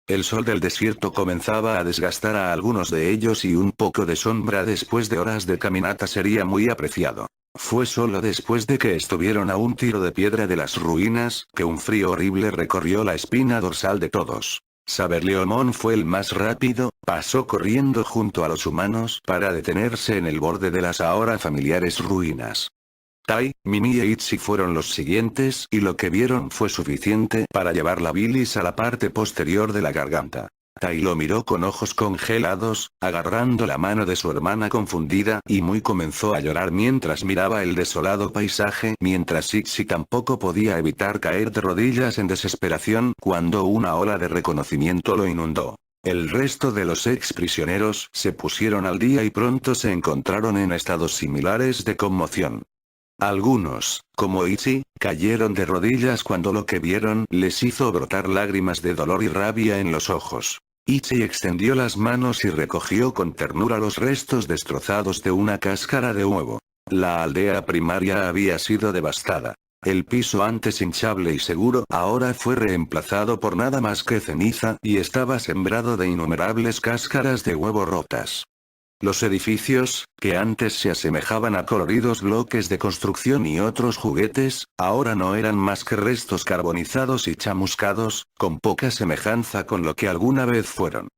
El sol del desierto comenzaba a desgastar a algunos de ellos y un poco de sombra después de horas de caminata sería muy apreciado. Fue solo después de que estuvieron a un tiro de piedra de las ruinas que un frío horrible recorrió la espina dorsal de todos. Saberleomon fue el más rápido, pasó corriendo junto a los humanos para detenerse en el borde de las ahora familiares ruinas. Tai, Mimi e Itzy fueron los siguientes y lo que vieron fue suficiente para llevar la bilis a la parte posterior de la garganta. Tai lo miró con ojos congelados, agarrando la mano de su hermana confundida y muy comenzó a llorar mientras miraba el desolado paisaje mientras Itzy tampoco podía evitar caer de rodillas en desesperación cuando una ola de reconocimiento lo inundó. El resto de los ex prisioneros se pusieron al día y pronto se encontraron en estados similares de conmoción. Algunos, como Itzy, cayeron de rodillas cuando lo que vieron les hizo brotar lágrimas de dolor y rabia en los ojos. Itzy extendió las manos y recogió con ternura los restos destrozados de una cáscara de huevo. La aldea primaria había sido devastada. El piso antes hinchable y seguro ahora fue reemplazado por nada más que ceniza y estaba sembrado de innumerables cáscaras de huevo rotas. Los edificios, que antes se asemejaban a coloridos bloques de construcción y otros juguetes, ahora no eran más que restos carbonizados y chamuscados, con poca semejanza con lo que alguna vez fueron.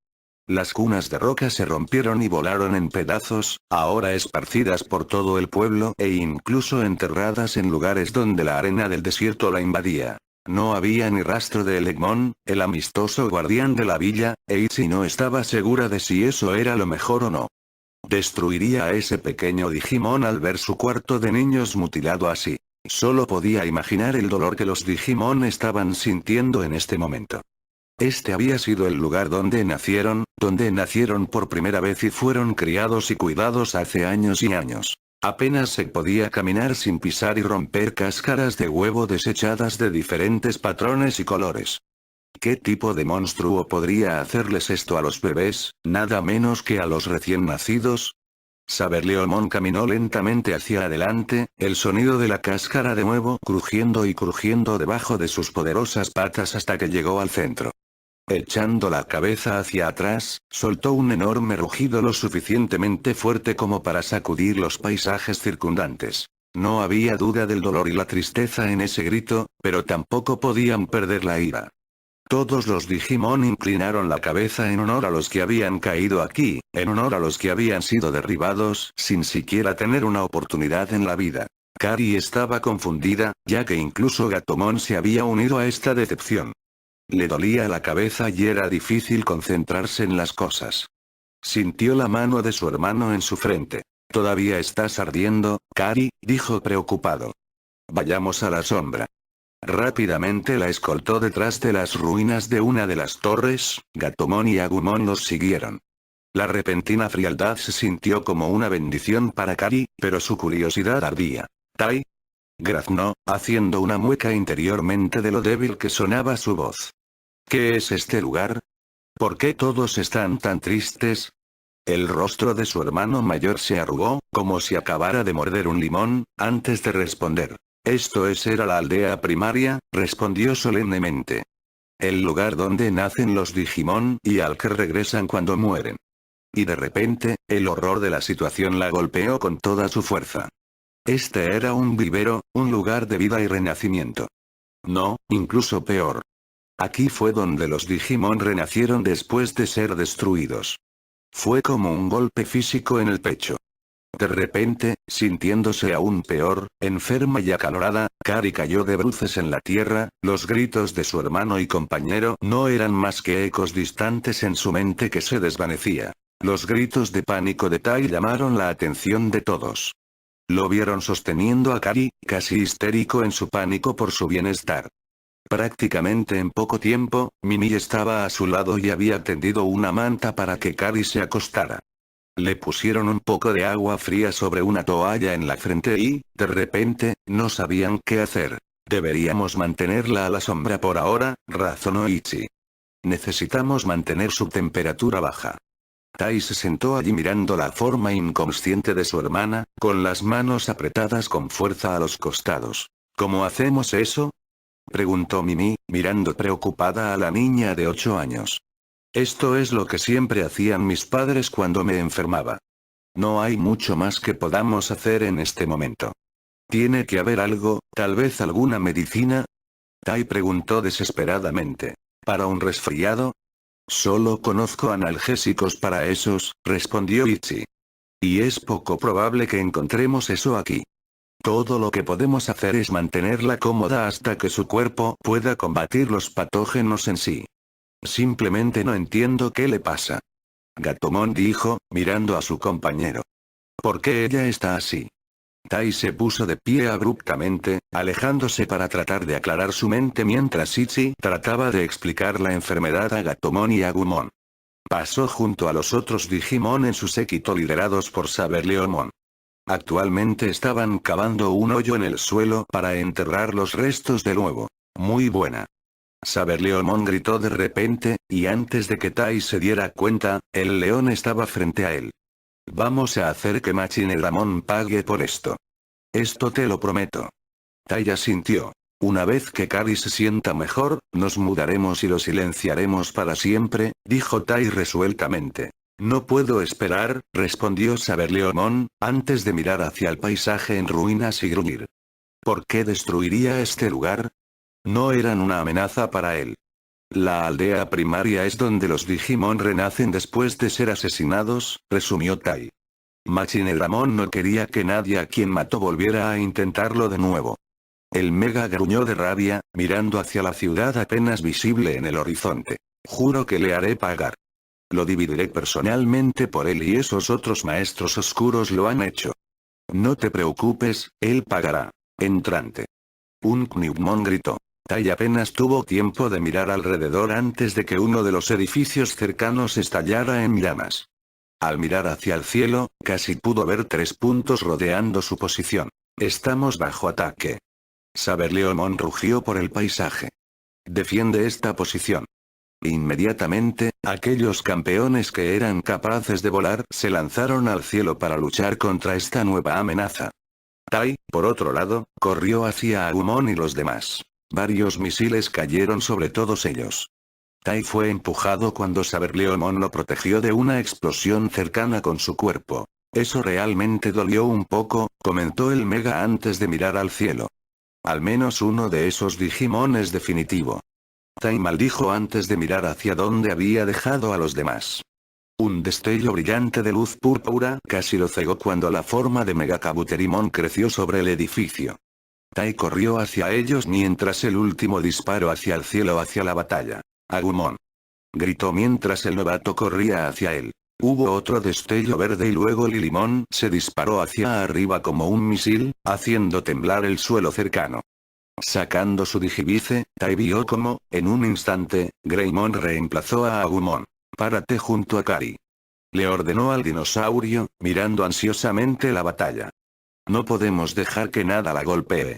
Las cunas de roca se rompieron y volaron en pedazos, ahora esparcidas por todo el pueblo e incluso enterradas en lugares donde la arena del desierto la invadía. No había ni rastro de Elegmon, el amistoso guardián de la villa, e Itzy no estaba segura de si eso era lo mejor o no. Destruiría a ese pequeño Digimon al ver su cuarto de niños mutilado así. Solo podía imaginar el dolor que los Digimon estaban sintiendo en este momento. Este había sido el lugar donde nacieron por primera vez y fueron criados y cuidados hace años y años. Apenas se podía caminar sin pisar y romper cáscaras de huevo desechadas de diferentes patrones y colores. ¿Qué tipo de monstruo podría hacerles esto a los bebés, nada menos que a los recién nacidos? Saberleomon caminó lentamente hacia adelante, el sonido de la cáscara de huevo crujiendo y crujiendo debajo de sus poderosas patas hasta que llegó al centro. Echando la cabeza hacia atrás, soltó un enorme rugido lo suficientemente fuerte como para sacudir los paisajes circundantes. No había duda del dolor y la tristeza en ese grito, pero tampoco podían perder la ira. Todos los Digimon inclinaron la cabeza en honor a los que habían caído aquí, en honor a los que habían sido derribados sin siquiera tener una oportunidad en la vida. Kari estaba confundida, ya que incluso Gatomon se había unido a esta decepción. Le dolía la cabeza y era difícil concentrarse en las cosas. Sintió la mano de su hermano en su frente. «¿Todavía estás ardiendo, Kari?», dijo preocupado. «Vayamos a la sombra». Rápidamente la escoltó detrás de las ruinas de una de las torres, Gatomon y Agumon los siguieron. La repentina frialdad se sintió como una bendición para Kari, pero su curiosidad ardía. «Tai», graznó, haciendo una mueca interiormente de lo débil que sonaba su voz. «¿Qué es este lugar? ¿Por qué todos están tan tristes?» El rostro de su hermano mayor se arrugó, como si acabara de morder un limón, antes de responder. Era la aldea primaria, respondió solemnemente. El lugar donde nacen los Digimon y al que regresan cuando mueren. Y de repente, el horror de la situación la golpeó con toda su fuerza. Este era un vivero, un lugar de vida y renacimiento. No, incluso peor. Aquí fue donde los Digimon renacieron después de ser destruidos. Fue como un golpe físico en el pecho. De repente, sintiéndose aún peor, enferma y acalorada, Kari cayó de bruces en la tierra, los gritos de su hermano y compañero no eran más que ecos distantes en su mente que se desvanecía. Los gritos de pánico de Tai llamaron la atención de todos. Lo vieron sosteniendo a Kari, casi histérico en su pánico por su bienestar. Prácticamente en poco tiempo, Mimi estaba a su lado y había tendido una manta para que Kari se acostara. Le pusieron un poco de agua fría sobre una toalla en la frente y, de repente, no sabían qué hacer. «Deberíamos mantenerla a la sombra por ahora», razonó Itzy. «Necesitamos mantener su temperatura baja». Tai se sentó allí mirando la forma inconsciente de su hermana, con las manos apretadas con fuerza a los costados. ¿Cómo hacemos eso? Preguntó Mimi, mirando preocupada a la niña de 8 años. Esto es lo que siempre hacían mis padres cuando me enfermaba. No hay mucho más que podamos hacer en este momento. Tiene que haber algo, tal vez alguna medicina. Tai preguntó desesperadamente. ¿Para un resfriado? Solo conozco analgésicos para esos, respondió Ichi. Y es poco probable que encontremos eso aquí. Todo lo que podemos hacer es mantenerla cómoda hasta que su cuerpo pueda combatir los patógenos en sí. Simplemente no entiendo qué le pasa. Gatomon dijo, mirando a su compañero. ¿Por qué ella está así? Tai se puso de pie abruptamente, alejándose para tratar de aclarar su mente mientras Ichi trataba de explicar la enfermedad a Gatomon y Agumon. Pasó junto a los otros Digimon en su séquito liderados por Saberleomon. Actualmente estaban cavando un hoyo en el suelo para enterrar los restos del huevo. Muy buena. Saberleomon gritó de repente, y antes de que Tai se diera cuenta, el león estaba frente a él. Vamos a hacer que Machinedramon pague por esto. Esto te lo prometo. Tai asintió. Una vez que Kari se sienta mejor, nos mudaremos y lo silenciaremos para siempre, dijo Tai resueltamente. No puedo esperar, respondió Saberleomon, antes de mirar hacia el paisaje en ruinas y gruñir. ¿Por qué destruiría este lugar? No eran una amenaza para él. La aldea primaria es donde los Digimon renacen después de ser asesinados, resumió Tai. Machinedramon no quería que nadie a quien mató volviera a intentarlo de nuevo. El Mega gruñó de rabia, mirando hacia la ciudad apenas visible en el horizonte. Juro que le haré pagar. Lo dividiré personalmente por él y esos otros maestros oscuros lo han hecho. No te preocupes, él pagará. Entrante. Un Knigmon gritó. Tai apenas tuvo tiempo de mirar alrededor antes de que uno de los edificios cercanos estallara en llamas. Al mirar hacia el cielo, casi pudo ver 3 puntos rodeando su posición. Estamos bajo ataque. Saberleomon rugió por el paisaje. Defiende esta posición. Inmediatamente, aquellos campeones que eran capaces de volar se lanzaron al cielo para luchar contra esta nueva amenaza. Tai, por otro lado, corrió hacia Agumon y los demás. Varios misiles cayeron sobre todos ellos. Tai fue empujado cuando Saberleomon lo protegió de una explosión cercana con su cuerpo. Eso realmente dolió un poco, comentó el Mega antes de mirar al cielo. Al menos uno de esos Digimon es definitivo. Tai maldijo antes de mirar hacia dónde había dejado a los demás. Un destello brillante de luz púrpura casi lo cegó cuando la forma de Megakabuterimon creció sobre el edificio. Tai corrió hacia ellos mientras el último disparo hacia el cielo hacia la batalla. Agumon. Gritó mientras el novato corría hacia él. Hubo otro destello verde y luego Lilimon se disparó hacia arriba como un misil, haciendo temblar el suelo cercano. Sacando su digivice, Tai vio como, en un instante, Greymon reemplazó a Agumon. Párate junto a Kari. Le ordenó al dinosaurio, mirando ansiosamente la batalla. No podemos dejar que nada la golpee.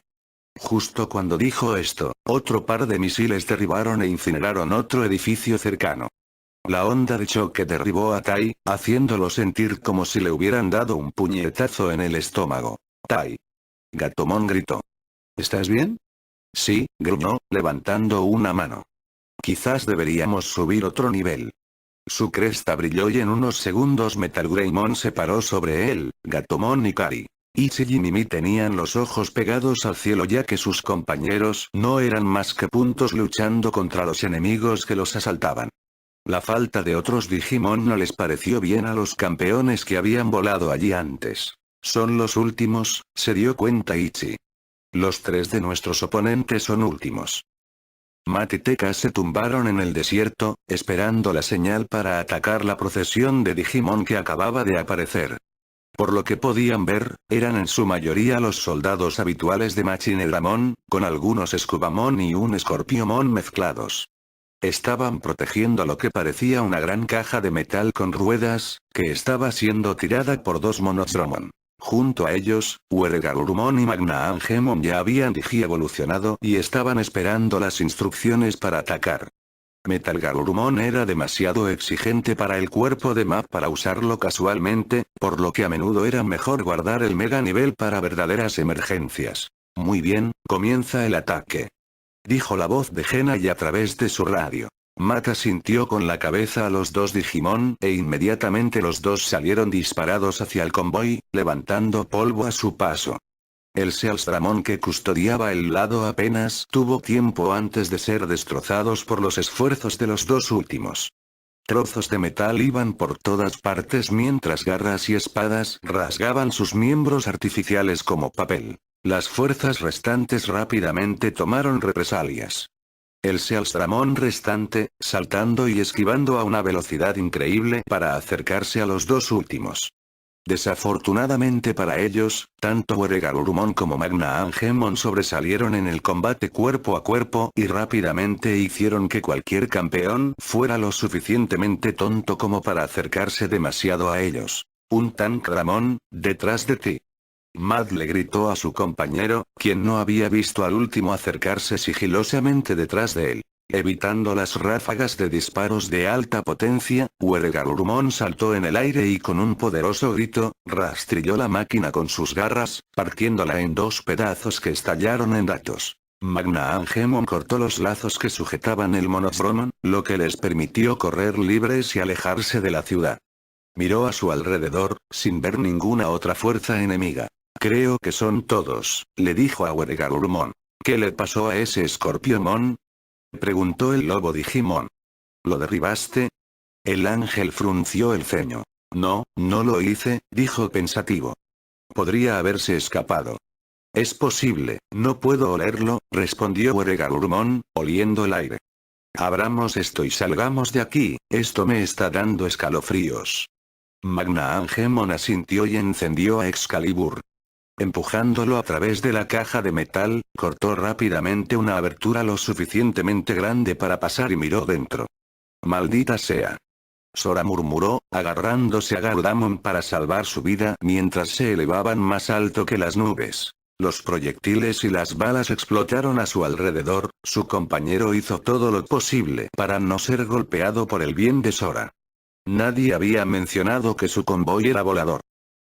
Justo cuando dijo esto, otro par de misiles derribaron e incineraron otro edificio cercano. La onda de choque derribó a Tai, haciéndolo sentir como si le hubieran dado un puñetazo en el estómago. Tai. Gatomon gritó. ¿Estás bien? Sí, gruñó, levantando una mano. Quizás deberíamos subir otro nivel. Su cresta brilló y en unos segundos Metal Greymon se paró sobre él, Gatomon y Kari. Ichi y Mimi tenían los ojos pegados al cielo ya que sus compañeros no eran más que puntos luchando contra los enemigos que los asaltaban. La falta de otros Digimon no les pareció bien a los campeones que habían volado allí antes. Son los últimos, se dio cuenta Ichi. Los 3 de nuestros oponentes son últimos. Matt y Tekka se tumbaron en el desierto, esperando la señal para atacar la procesión de Digimon que acababa de aparecer. Por lo que podían ver, eran en su mayoría los soldados habituales de Machinedramon, con algunos Scubamon y un Scorpiomon mezclados. Estaban protegiendo lo que parecía una gran caja de metal con ruedas, que estaba siendo tirada por 2 Monodromon. Junto a ellos, Ueregarurumon y Magnaangemon ya habían digievolucionado y estaban esperando las instrucciones para atacar. Metalgarurumon era demasiado exigente para el cuerpo de Map para usarlo casualmente, por lo que a menudo era mejor guardar el mega nivel para verdaderas emergencias. Muy bien, comienza el ataque. Dijo la voz de Genai a través de su radio. Mata sintió con la cabeza a los dos Digimon e inmediatamente los dos salieron disparados hacia el convoy, levantando polvo a su paso. El Sealstramon que custodiaba el lado apenas tuvo tiempo antes de ser destrozados por los esfuerzos de los dos últimos. Trozos de metal iban por todas partes mientras garras y espadas rasgaban sus miembros artificiales como papel. Las fuerzas restantes rápidamente tomaron represalias. El Sealstramon restante, saltando y esquivando a una velocidad increíble para acercarse a los dos últimos. Desafortunadamente para ellos, tanto Weregarurumon como Magna Angemon sobresalieron en el combate cuerpo a cuerpo y rápidamente hicieron que cualquier campeón fuera lo suficientemente tonto como para acercarse demasiado a ellos. Un Tankramon, detrás de ti. Mad le gritó a su compañero, quien no había visto al último acercarse sigilosamente detrás de él. Evitando las ráfagas de disparos de alta potencia, Weregarurumon saltó en el aire y con un poderoso grito, rastrilló la máquina con sus garras, partiéndola en dos pedazos que estallaron en datos. Magna Angemon cortó los lazos que sujetaban el Monochromon, lo que les permitió correr libres y alejarse de la ciudad. Miró a su alrededor, sin ver ninguna otra fuerza enemiga. Creo que son todos, le dijo a Weregarurumon. ¿Qué le pasó a ese Scorpiomon? Preguntó el lobo Digimon. ¿Lo derribaste? El ángel frunció el ceño. No, no lo hice, dijo pensativo. Podría haberse escapado. Es posible, no puedo olerlo, respondió Weregarurumon, oliendo el aire. Abramos esto y salgamos de aquí, esto me está dando escalofríos. Magna Angemon asintió y encendió a Excalibur. Empujándolo a través de la caja de metal, cortó rápidamente una abertura lo suficientemente grande para pasar y miró dentro. Maldita sea. Sora murmuró, agarrándose a Garudamon para salvar su vida mientras se elevaban más alto que las nubes. Los proyectiles y las balas explotaron a su alrededor, su compañero hizo todo lo posible para no ser golpeado por el bien de Sora. Nadie había mencionado que su convoy era volador.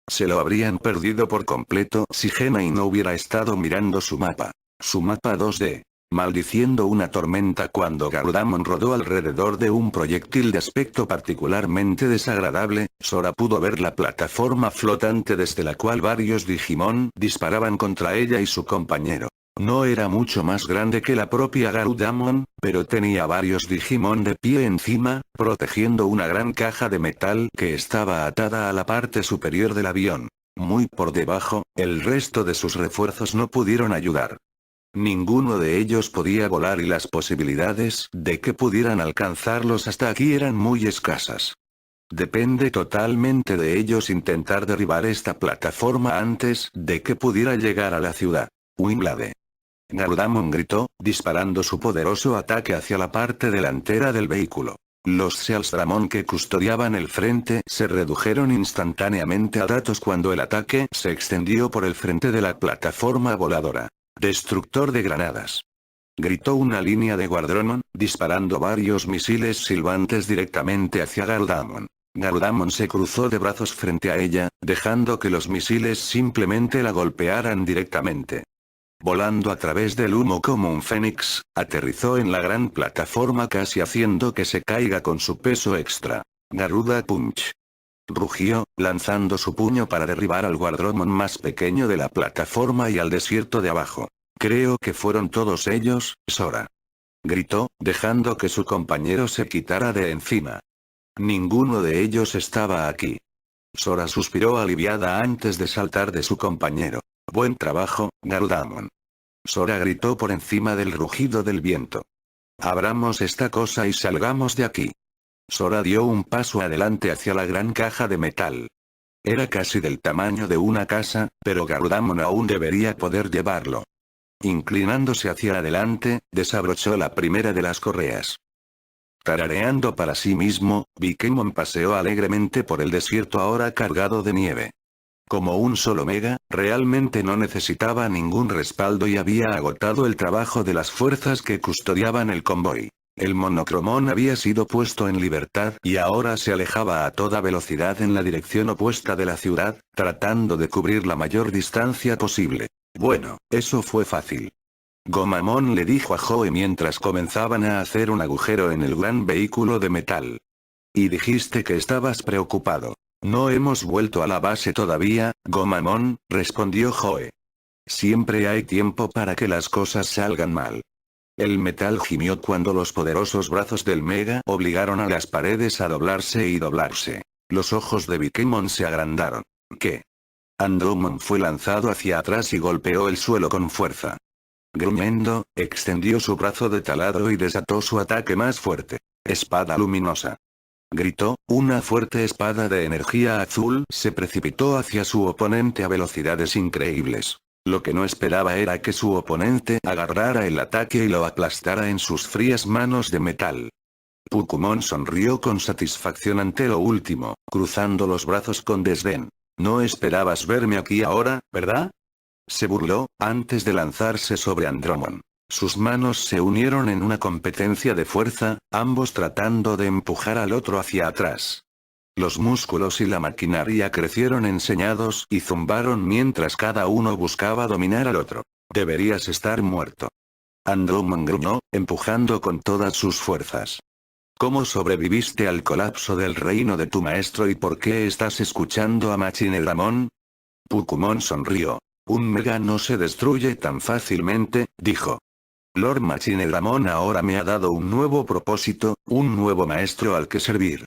Se lo habrían perdido por completo si Genai no hubiera estado mirando su mapa. Su mapa 2D. Maldiciendo una tormenta cuando Garudamon rodó alrededor de un proyectil de aspecto particularmente desagradable, Sora pudo ver la plataforma flotante desde la cual varios Digimon disparaban contra ella y su compañero. No era mucho más grande que la propia Garudamon, pero tenía varios Digimon de pie encima, protegiendo una gran caja de metal que estaba atada a la parte superior del avión. Muy por debajo, el resto de sus refuerzos no pudieron ayudar. Ninguno de ellos podía volar y las posibilidades de que pudieran alcanzarlos hasta aquí eran muy escasas. Depende totalmente de ellos intentar derribar esta plataforma antes de que pudiera llegar a la ciudad. Winglade. Garudamon gritó, disparando su poderoso ataque hacia la parte delantera del vehículo. Los Sealstramon que custodiaban el frente se redujeron instantáneamente a datos cuando el ataque se extendió por el frente de la plataforma voladora. Destructor de granadas. Gritó una línea de Guardromon, disparando varios misiles silbantes directamente hacia Garudamon. Garudamon se cruzó de brazos frente a ella, dejando que los misiles simplemente la golpearan directamente. Volando a través del humo como un fénix, aterrizó en la gran plataforma casi haciendo que se caiga con su peso extra. Garuda Punch. Rugió, lanzando su puño para derribar al Guardromon más pequeño de la plataforma y al desierto de abajo. Creo que fueron todos ellos, Sora. Gritó, dejando que su compañero se quitara de encima. Ninguno de ellos estaba aquí. Sora suspiró aliviada antes de saltar de su compañero. Buen trabajo, Garudamon. Sora gritó por encima del rugido del viento. Abramos esta cosa y salgamos de aquí. Sora dio un paso adelante hacia la gran caja de metal. Era casi del tamaño de una casa, pero Garudamon aún debería poder llevarlo. Inclinándose hacia adelante, desabrochó la primera de las correas. Tarareando para sí mismo, Bikemon paseó alegremente por el desierto ahora cargado de nieve. Como un solo Mega, realmente no necesitaba ningún respaldo y había agotado el trabajo de las fuerzas que custodiaban el convoy. El Monochromon había sido puesto en libertad y ahora se alejaba a toda velocidad en la dirección opuesta de la ciudad, tratando de cubrir la mayor distancia posible. Bueno, eso fue fácil. Gomamon le dijo a Joe mientras comenzaban a hacer un agujero en el gran vehículo de metal. Y dijiste que estabas preocupado. No hemos vuelto a la base todavía, Gomamon, respondió Joe. Siempre hay tiempo para que las cosas salgan mal. El metal gimió cuando los poderosos brazos del Mega obligaron a las paredes a doblarse y doblarse. Los ojos de Bikemon se agrandaron. ¿Qué? Andromon fue lanzado hacia atrás y golpeó el suelo con fuerza. Gruñendo, extendió su brazo de taladro y desató su ataque más fuerte. Espada luminosa. Gritó, una fuerte espada de energía azul se precipitó hacia su oponente a velocidades increíbles. Lo que no esperaba era que su oponente agarrara el ataque y lo aplastara en sus frías manos de metal. Pukumon sonrió con satisfacción ante lo último, cruzando los brazos con desdén. No esperabas verme aquí ahora, ¿verdad? Se burló, antes de lanzarse sobre Andromon. Sus manos se unieron en una competencia de fuerza, ambos tratando de empujar al otro hacia atrás. Los músculos y la maquinaria crecieron enseñados y zumbaron mientras cada uno buscaba dominar al otro. Deberías estar muerto. Andromon gruñó, empujando con todas sus fuerzas. ¿Cómo sobreviviste al colapso del reino de tu maestro y por qué estás escuchando a Machinedramon? Pukumon sonrió. Un Mega no se destruye tan fácilmente, dijo. Lord Machinedramon ahora me ha dado un nuevo propósito, un nuevo maestro al que servir.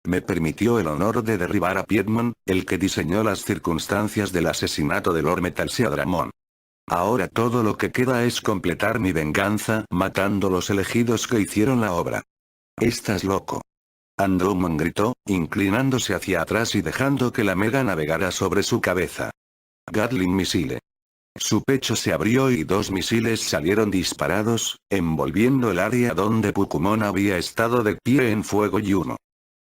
Me permitió el honor de derribar a Piedmon, el que diseñó las circunstancias del asesinato de Lord Metalseadramon. Ahora todo lo que queda es completar mi venganza matando los elegidos que hicieron la obra. Estás loco. Andromon gritó, inclinándose hacia atrás y dejando que la Mega navegara sobre su cabeza. Gatling Missile. Su pecho se abrió y 2 misiles salieron disparados, envolviendo el área donde Pukumon había estado de pie en fuego y humo.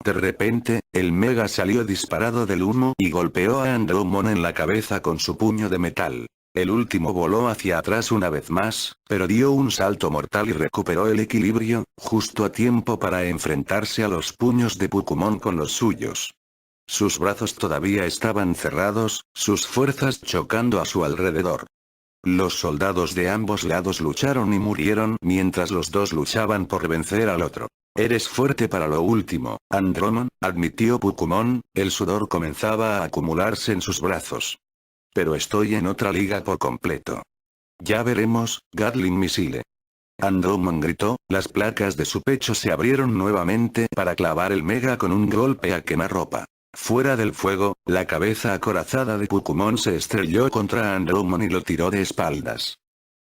De repente, el Mega salió disparado del humo y golpeó a Andromon en la cabeza con su puño de metal. El último voló hacia atrás una vez más, pero dio un salto mortal y recuperó el equilibrio, justo a tiempo para enfrentarse a los puños de Pukumon con los suyos. Sus brazos todavía estaban cerrados, sus fuerzas chocando a su alrededor. Los soldados de ambos lados lucharon y murieron mientras los dos luchaban por vencer al otro. Eres fuerte para lo último, Andromon, admitió Pukumon, el sudor comenzaba a acumularse en sus brazos. Pero estoy en otra liga por completo. Ya veremos, Gatling Missile. Andromon gritó, las placas de su pecho se abrieron nuevamente para clavar el Mega con un golpe a quemarropa. Fuera del fuego, la cabeza acorazada de Pukumon se estrelló contra Andromon y lo tiró de espaldas.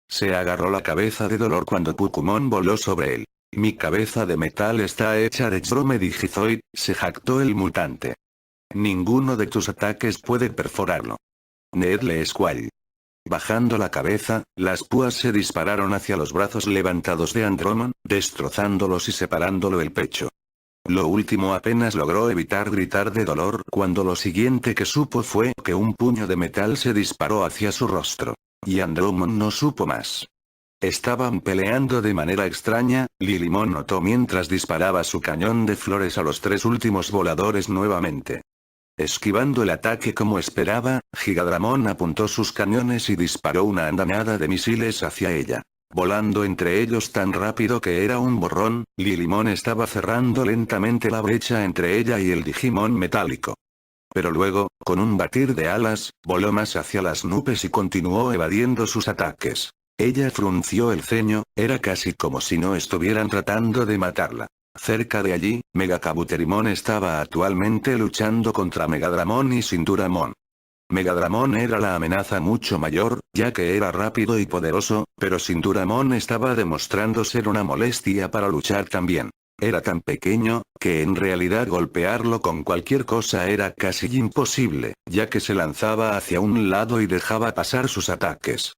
Se agarró la cabeza de dolor cuando Pukumon voló sobre él. Mi cabeza de metal está hecha de Bromedigizoid, se jactó el mutante. Ninguno de tus ataques puede perforarlo. Needle Squall. Bajando la cabeza, las púas se dispararon hacia los brazos levantados de Andromon, destrozándolos y separándolo el pecho. Lo último apenas logró evitar gritar de dolor cuando lo siguiente que supo fue que un puño de metal se disparó hacia su rostro. Y Andromon no supo más. Estaban peleando de manera extraña, Lilimon notó mientras disparaba su cañón de flores a los 3 últimos voladores nuevamente. Esquivando el ataque como esperaba, Gigadramon apuntó sus cañones y disparó una andanada de misiles hacia ella. Volando entre ellos tan rápido que era un borrón, Lilimon estaba cerrando lentamente la brecha entre ella y el Digimon metálico. Pero luego, con un batir de alas, voló más hacia las nubes y continuó evadiendo sus ataques. Ella frunció el ceño, era casi como si no estuvieran tratando de matarla. Cerca de allí, Megacabuterimon estaba actualmente luchando contra Megadramon y Sinduramon. Megadramon era la amenaza mucho mayor, ya que era rápido y poderoso, pero Sinduramon estaba demostrando ser una molestia para luchar también. Era tan pequeño, que en realidad golpearlo con cualquier cosa era casi imposible, ya que se lanzaba hacia un lado y dejaba pasar sus ataques.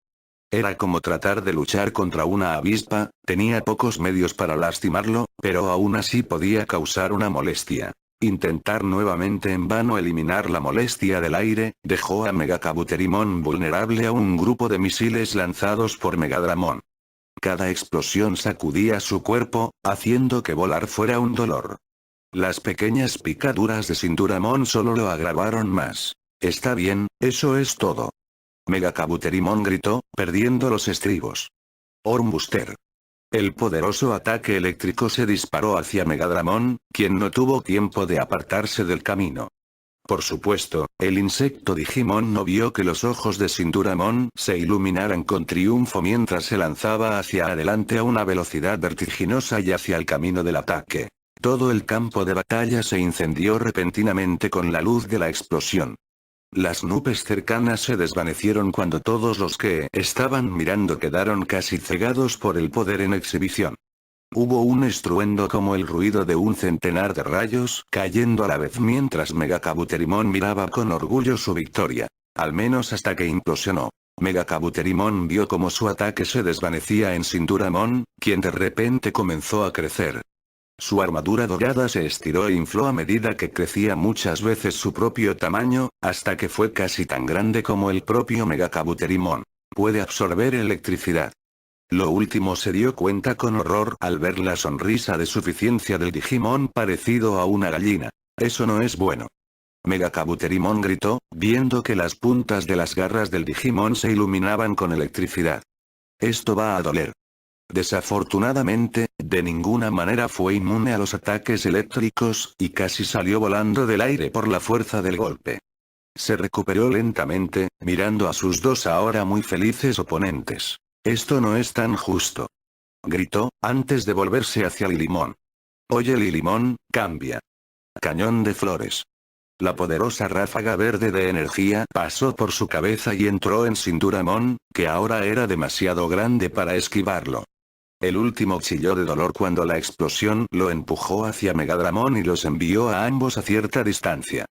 Era como tratar de luchar contra una avispa, tenía pocos medios para lastimarlo, pero aún así podía causar una molestia. Intentar nuevamente en vano eliminar la molestia del aire, dejó a Megacabuterimon vulnerable a un grupo de misiles lanzados por Megadramon. Cada explosión sacudía su cuerpo, haciendo que volar fuera un dolor. Las pequeñas picaduras de Sinduramon solo lo agravaron más. Está bien, eso es todo. Megakabuterimon gritó, perdiendo los estribos. Ormbuster. El poderoso ataque eléctrico se disparó hacia Megadramon, quien no tuvo tiempo de apartarse del camino. Por supuesto, el insecto Digimon no vio que los ojos de Sinduramon se iluminaran con triunfo mientras se lanzaba hacia adelante a una velocidad vertiginosa y hacia el camino del ataque. Todo el campo de batalla se incendió repentinamente con la luz de la explosión. Las nubes cercanas se desvanecieron cuando todos los que estaban mirando quedaron casi cegados por el poder en exhibición. Hubo un estruendo como el ruido de un centenar de rayos cayendo a la vez mientras Megakabuterimon miraba con orgullo su victoria. Al menos hasta que implosionó. Megakabuterimon vio como su ataque se desvanecía en Sinduramon, quien de repente comenzó a crecer. Su armadura dorada se estiró e infló a medida que crecía muchas veces su propio tamaño, hasta que fue casi tan grande como el propio Megakabuterimon. Puede absorber electricidad. Lo último se dio cuenta con horror al ver la sonrisa de suficiencia del Digimon parecido a una gallina. Eso no es bueno. Megakabuterimon gritó, viendo que las puntas de las garras del Digimon se iluminaban con electricidad. Esto va a doler. Desafortunadamente, de ninguna manera fue inmune a los ataques eléctricos, y casi salió volando del aire por la fuerza del golpe. Se recuperó lentamente, mirando a sus dos ahora muy felices oponentes. Esto no es tan justo. Gritó, antes de volverse hacia Lilimon. Oye Lilimon, cambia. Cañón de flores. La poderosa ráfaga verde de energía pasó por su cabeza y entró en Sinduramon, que ahora era demasiado grande para esquivarlo. El último chilló de dolor cuando la explosión lo empujó hacia Megadramon y los envió a ambos a cierta distancia.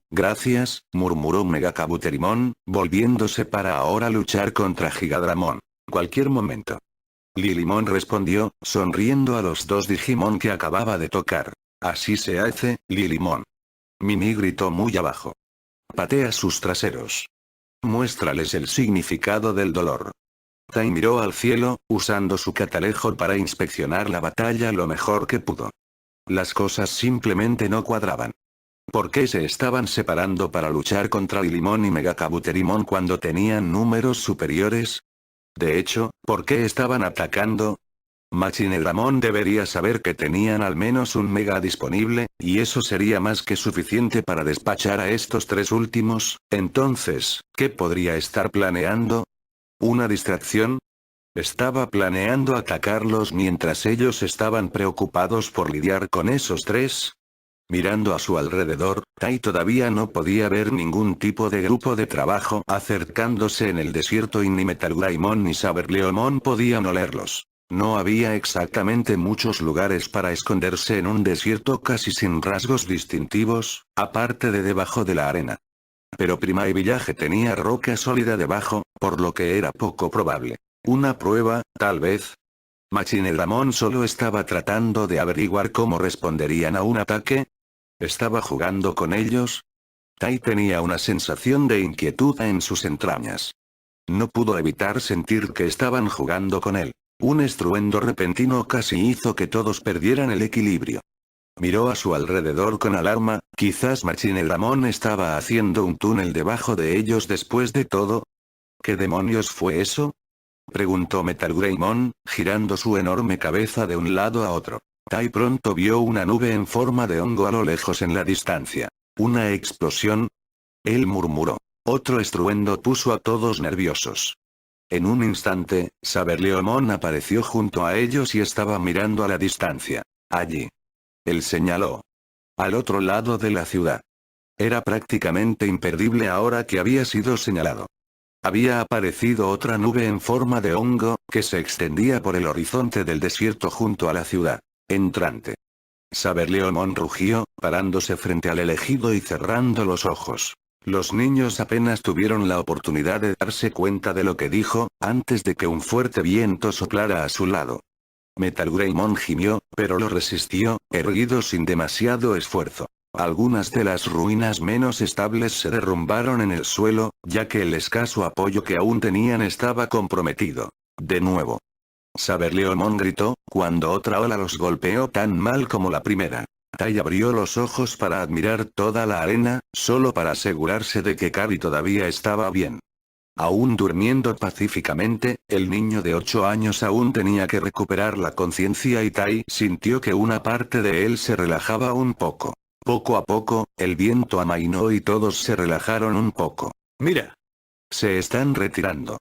Gracias, murmuró Megakabuterimon, volviéndose para ahora luchar contra Gigadramon. Cualquier momento. Lilimon respondió, sonriendo a los dos Digimon que acababa de tocar. Así se hace, Lilimon. Mimi gritó muy abajo. Patea sus traseros. Muéstrales el significado del dolor. Tai miró al cielo, usando su catalejo para inspeccionar la batalla lo mejor que pudo. Las cosas simplemente no cuadraban. ¿Por qué se estaban separando para luchar contra Lilimon y Megakabuterimon cuando tenían números superiores? De hecho, ¿por qué estaban atacando? Machinedramon debería saber que tenían al menos un mega disponible, y eso sería más que suficiente para despachar a estos tres últimos. Entonces, ¿qué podría estar planeando? ¿Una distracción? ¿Estaba planeando atacarlos mientras ellos estaban preocupados por lidiar con esos tres? Mirando a su alrededor, Tai todavía no podía ver ningún tipo de grupo de trabajo acercándose en el desierto y ni Metalgreymon ni Saberleomon podían olerlos. No había exactamente muchos lugares para esconderse en un desierto casi sin rasgos distintivos, aparte de debajo de la arena. Pero Prima y Village tenía roca sólida debajo, por lo que era poco probable. Una prueba, tal vez. Machinedramon solo estaba tratando de averiguar cómo responderían a un ataque. ¿Estaba jugando con ellos? Tai tenía una sensación de inquietud en sus entrañas. No pudo evitar sentir que estaban jugando con él. Un estruendo repentino casi hizo que todos perdieran el equilibrio. Miró a su alrededor con alarma, quizás Machinedramon estaba haciendo un túnel debajo de ellos después de todo. ¿Qué demonios fue eso? Preguntó Metalgreymon, girando su enorme cabeza de un lado a otro. Tai pronto vio una nube en forma de hongo a lo lejos en la distancia. ¿Una explosión? Él murmuró. Otro estruendo puso a todos nerviosos. En un instante, Saberleomon apareció junto a ellos y estaba mirando a la distancia. Allí. Él señaló. Al otro lado de la ciudad. Era prácticamente imperdible ahora que había sido señalado. Había aparecido otra nube en forma de hongo, que se extendía por el horizonte del desierto junto a la ciudad. Entrante. Saberleomon rugió, parándose frente al elegido y cerrando los ojos. Los niños apenas tuvieron la oportunidad de darse cuenta de lo que dijo, antes de que un fuerte viento soplara a su lado. Metalgreymon gimió, pero lo resistió, erguido sin demasiado esfuerzo. Algunas de las ruinas menos estables se derrumbaron en el suelo, ya que el escaso apoyo que aún tenían estaba comprometido. De nuevo. Saberleomon gritó, cuando otra ola los golpeó tan mal como la primera. Tai abrió los ojos para admirar toda la arena, solo para asegurarse de que Kari todavía estaba bien. Aún durmiendo pacíficamente, el niño de 8 años aún tenía que recuperar la conciencia y Tai sintió que una parte de él se relajaba un poco. Poco a poco, el viento amainó y todos se relajaron un poco. Mira. Se están retirando.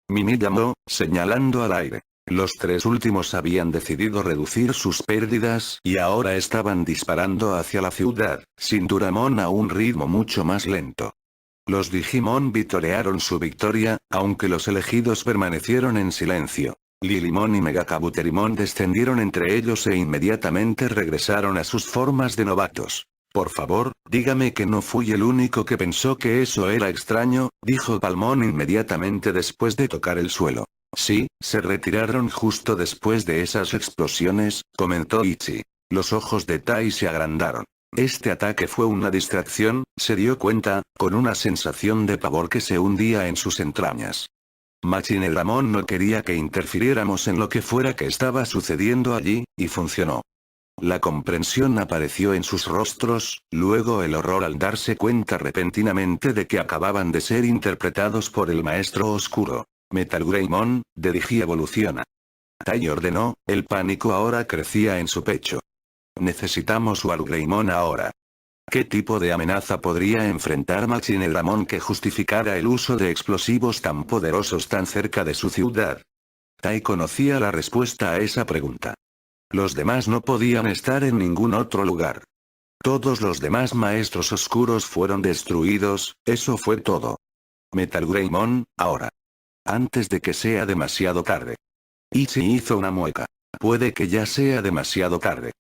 Mimi llamó, señalando al aire. Los 3 últimos habían decidido reducir sus pérdidas y ahora estaban disparando hacia la ciudad, sin Duramon a un ritmo mucho más lento. Los Digimon vitorearon su victoria, aunque los elegidos permanecieron en silencio. Lilimon y Megakabuterimon descendieron entre ellos e inmediatamente regresaron a sus formas de novatos. Por favor, dígame que no fui el único que pensó que eso era extraño, dijo Palmón inmediatamente después de tocar el suelo. Sí, se retiraron justo después de esas explosiones, comentó Ichi. Los ojos de Tai se agrandaron. Este ataque fue una distracción, se dio cuenta, con una sensación de pavor que se hundía en sus entrañas. Machine Ramón no quería que interfiriéramos en lo que fuera que estaba sucediendo allí, y funcionó. La comprensión apareció en sus rostros, luego el horror al darse cuenta repentinamente de que acababan de ser interpretados por el maestro oscuro. Metal Greymon, de Digi evoluciona. Tai ordenó, el pánico ahora crecía en su pecho. Necesitamos Wargreymon ahora. ¿Qué tipo de amenaza podría enfrentar Machine Ramón que justificara el uso de explosivos tan poderosos tan cerca de su ciudad? Tai conocía la respuesta a esa pregunta. Los demás no podían estar en ningún otro lugar. Todos los demás maestros oscuros fueron destruidos, eso fue todo. Metal Greymon, ahora. Antes de que sea demasiado tarde. Ichi hizo una mueca. Puede que ya sea demasiado tarde.